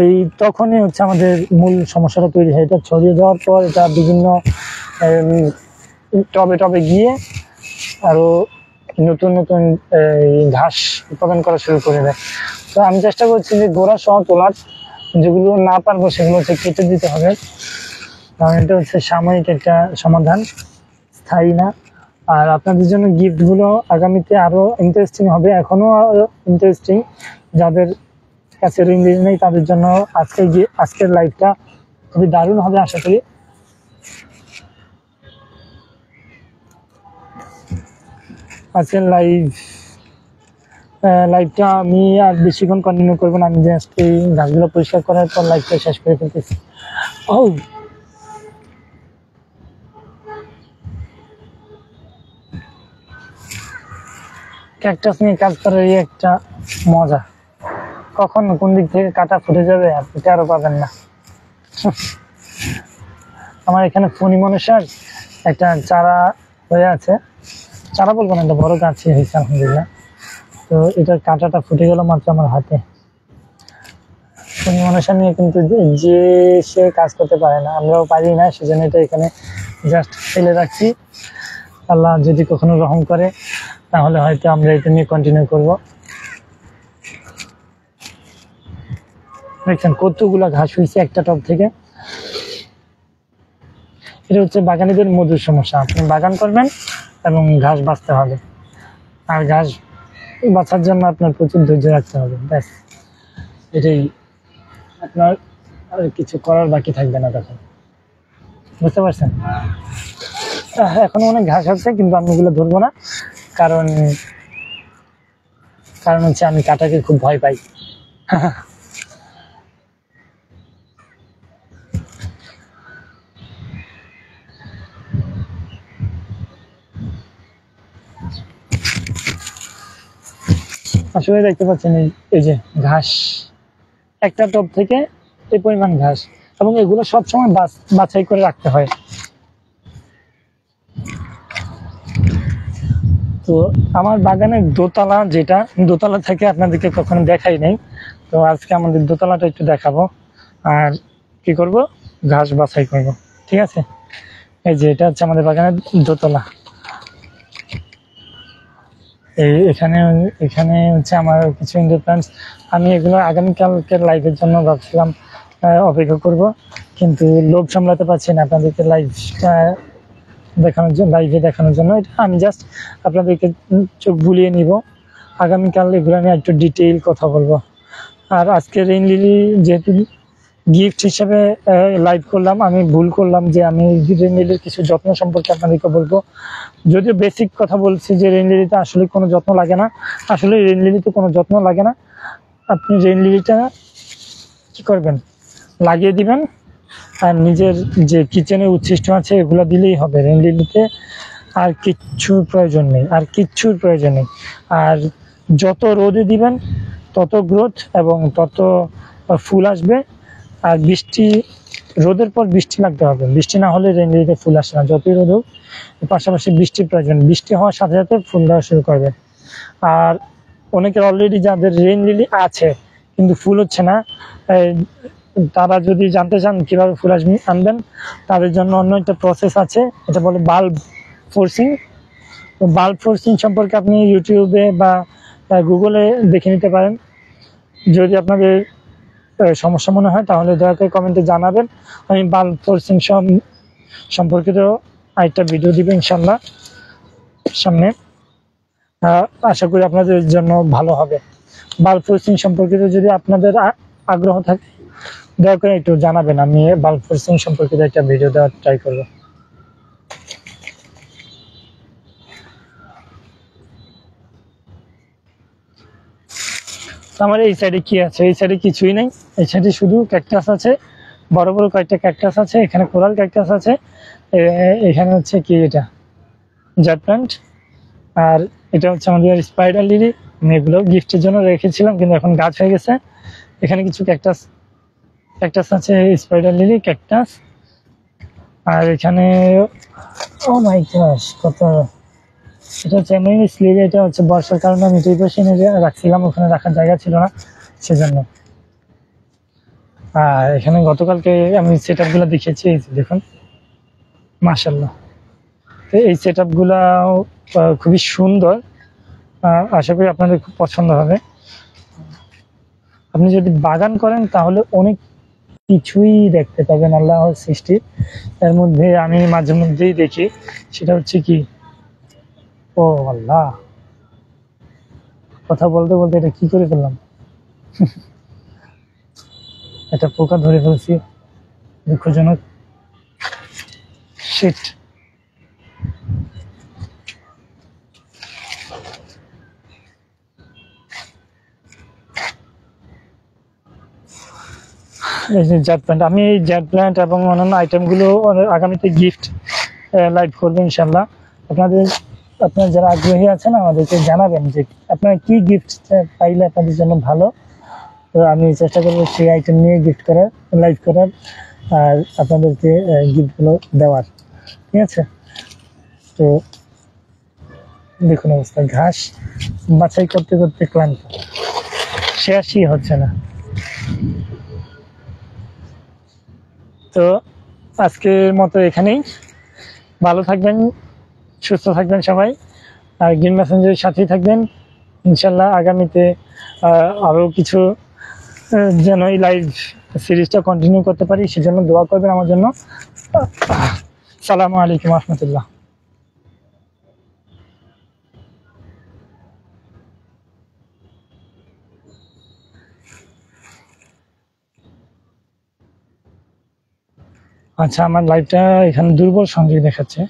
এই তখনই হচ্ছে আমাদের মূল সমস্যাটা তৈরি হয়। এটা ছড়িয়ে যাওয়ার পর এটা বিভিন্ন টবে টবে গিয়ে আরো নতুন নতুন ঘাস উৎপাদন করা শুরু করে দেয়। তো তো আমি চেষ্টা করছি যে গোড়া সহ তোলার, যেগুলো না পারবো সেগুলো হচ্ছে কেটে দিতে হবে, কারণ এটা হচ্ছে সাময়িক একটা সমাধান, স্থায়ী না। আর আপনাদের জন্য গিফটগুলো আগামীতে আরো ইন্টারেস্টিং হবে, এখনো ইন্টারেস্টিং। যাদের কাছে রিং নেই তাদের জন্য আজকের লাইভটা খুবই দারুণ হবে আশা করি। আজকের লাইভটা আমি আর বেশিক্ষণ কন্টিনিউ করবো না, আমি জাস্ট এই গাছগুলো পরিষ্কার করার পর লাইভটা শেষ করে ফেলতেছি। ও ক্যাকটাস নিয়ে কাজ করার এই একটা মজা, কখন কোন দিক থেকে কাটা ফুটে যাবে আপনি টেরও পাবেন না। আমার এখানে ফণি মনসার একটা চারা হয়ে আছে, চারা বলবো না, একটা বড় গাছই হয়েছে আলহামদুলিল্লাহ। তো এটার কাঁটাটা ফুটে গেল মাত্র আমার হাতে। ফণি মনসা নিয়ে কিন্তু যে সে কাজ করতে পারে না, আমরাও পারি না, সেজন্য এটা এখানে জাস্ট ফেলে রাখছি। আল্লাহ যদি কখনো রহম করে তাহলে হয়তো আমরা এটা নিয়ে কন্টিনিউ করবো। দেখছেন কতগুলো ঘাস হয়েছে একটা টব থেকে। এটা হচ্ছে বাগানীদের মধুর সমস্যা, আপনি বাগান করবেন এবং ঘাস বাঁচতে হবে, আর ঘাস বাঁচার জন্য আপনার প্রচুর ধৈর্য রাখতে হবে, ব্যাস এটাই। আপনার আর কিছু করার বাকি থাকবে না তখন, বুঝতে পারছেন? এখনো অনেক ঘাস আছে কিন্তু আমি এগুলো ধরবো না, কারণ হচ্ছে আমি কাটাকে খুব ভয় পাই। আসলে দেখতে পাচ্ছেন এই যে ঘাস, একটা টব থেকে এই পরিমাণ ঘাস, এবং এগুলো সবসময় বাছাই করে রাখতে হয়। তো আমার বাগানের দোতলা, যেটা দোতলা থেকে আপনাদেরকে কখনো দেখাই নাই, তো আজকে আমাদের দোতলাটা একটু দেখাবো আর কি করব, ঘাস বাছাই করব, ঠিক আছে? এই যে এটা হচ্ছে আমাদের বাগানের দোতলা। এখানে হচ্ছে আমার কিছু ইনডোর প্ল্যান্টস, আমি এগুলো আগামীকালকের লাইভের জন্য ভাবছিলাম অপেক্ষা করব, কিন্তু লোভ সামলাতে পারছি না আপনাদেরকে লাইভটা লাইভে দেখানোর জন্য। এটা আমি জাস্ট আপনাদেরকে চোখ বুলিয়ে নিব, আগামীকাল এগুলো নিয়ে একটু ডিটেইল কথা বলবো। আর আজকে রেইন লিলি যেহেতু গিফট হিসেবে লাইভ করলাম, আমি ভুল করলাম যে আমি রেইন লিলির কিছু যত্ন সম্পর্কে আপনাদেরকে বলবো। যদিও বেসিক কথা বলছি যে রেইন লিলিতে আসলে কোনো যত্ন লাগে না, আসলে রেইন লিলিতে কোনো যত্ন লাগে না। আপনি রেইন লিলিটা কি করবেন, লাগিয়ে দিবেন, আর নিজের যে কিচেনে উচ্ছিষ্ট আছে এগুলো দিলেই হবে। রেইন লিলিতে আর কিচ্ছুর প্রয়োজন নেই, আর যত রোদে দিবেন তত গ্রোথ এবং তত ফুল আসবে। আর রোদের পর বৃষ্টি লাগতে হবে, বৃষ্টি না হলে রেইন লিলিতে ফুল আসে না, যতই রোদ হোক। পাশাপাশি বৃষ্টির প্রয়োজন, বৃষ্টি হওয়ার সাথে সাথে ফুল দেওয়া শুরু করবে। আর অনেকের অলরেডি যাদের রেইন লিলি আছে কিন্তু ফুল হচ্ছে না, তারা যদি জানতে চান কিভাবে ফুল আনবেন, তাদের জন্য অন্য একটা প্রসেস আছে, এটা বলে বাল্ব ফোর্সিং। তো বাল্ব ফোর্সিং সম্পর্কে আপনি ইউটিউবে বা গুগলে দেখে নিতে পারেন। যদি আপনাদের সমস্যা মনে হয় তাহলে দয়া করে কমেন্টে জানাবেন, আমি বাল্ব ফোর্সিং সম্পর্কিত আরেকটা ভিডিও দিব ইনশাল্লাহ সামনে। আশা করি আপনাদের জন্য ভালো হবে। বাল্ব ফোর্সিং সম্পর্কিত যদি আপনাদের আগ্রহ থাকে দয়া করে একটু জানাবেন, আমি বাল্ব ফোর্সিং সম্পর্কিত একটা ভিডিও দেওয়ার ট্রাই করবো। আমার এই সাইডে কি আছে, এই সাইডে কিছুই নেই, এই সাইডে শুধু ক্যাকটাস আছে, বড় বড় কয়েকটা ক্যাকটাস আছে, এখানে কোরাল ক্যাকটাস আছে, এখানে হচ্ছে কি এটা জাট প্ল্যান্ট, আর এটা হচ্ছে আমাদের স্পাইডার লিলি। আমি এগুলো গিফটের জন্য রেখেছিলাম কিন্তু এখন গাছ হয়ে গেছে। এখানে কিছু ক্যাকটাস আছে, স্পাইডার লিলি ক্যাকটাস। আর এখানে ও মাই গশ, কত, এটা হচ্ছে এমএনিস লিলি, এটা হচ্ছে বর্ষার কারণে আমি দুই পাশে এনে রাখছিলাম, ওখানে রাখার জায়গা ছিল না সেজন্য। আর এখানে গতকালকে আমি সেট আপ গুলো দেখিয়েছি, দেখুন মাশাআল্লাহ। তো এই সেট আপ গুলা খুবই সুন্দর, আশা করি আপনাদের খুব পছন্দ হবে। আপনি যদি বাগান করেন তাহলে অনেক কিছুই দেখতে পাবেন আল্লাহর সৃষ্টি। এর মধ্যে আমি মাঝে মধ্যেই দেখি, সেটা হচ্ছে কি, ও আল্লাহ, কথা বলতে বলতে এটা কি করে ফেললাম, একটা পোকা ধরে ফেলছি, দুঃখজনক। শিট। এই যে জ্যাট প্ল্যান্ট, আমি এই জ্যাট প্ল্যান্ট এবং অন্যান্য আইটেমগুলো আগামীতে গিফট লাইভ করবো ইনশাল্লাহ। আপনাদের, আপনারা যারা আগ্রহী আছেন আমাদেরকে জানাবেন যে আপনারা কি গিফট পাইলে আপনাদের জন্য ভালো। তো আমি চেষ্টা করবো সেই আইটেম নিয়ে গিফট করার, লাইভ করার, আর আপনাদেরকে গিফটগুলো দেওয়ার। ঠিক আছে? তো দেখুন অবস্থা, ঘাস বাছাই করতে করতে ক্লান্ত, শেষই হচ্ছে না। তো আজকের মতো এখানেই। ভালো থাকবেন, সুস্থ থাকবেন সবাই, আর গ্রিন মেসেঞ্জারের সাথেই থাকবেন ইনশাল্লাহ। আগামীতে আরও কিছু যেন এই লাইভ সিরিজটা কন্টিনিউ করতে পারি, সেজন্য দোয়া করবেন আমার জন্য। সালামু আলাইকুম রহমতুল্লাহ। আচ্ছা, আমার লাইভটা এখানে দুর্বল সংযোগ দেখাচ্ছে।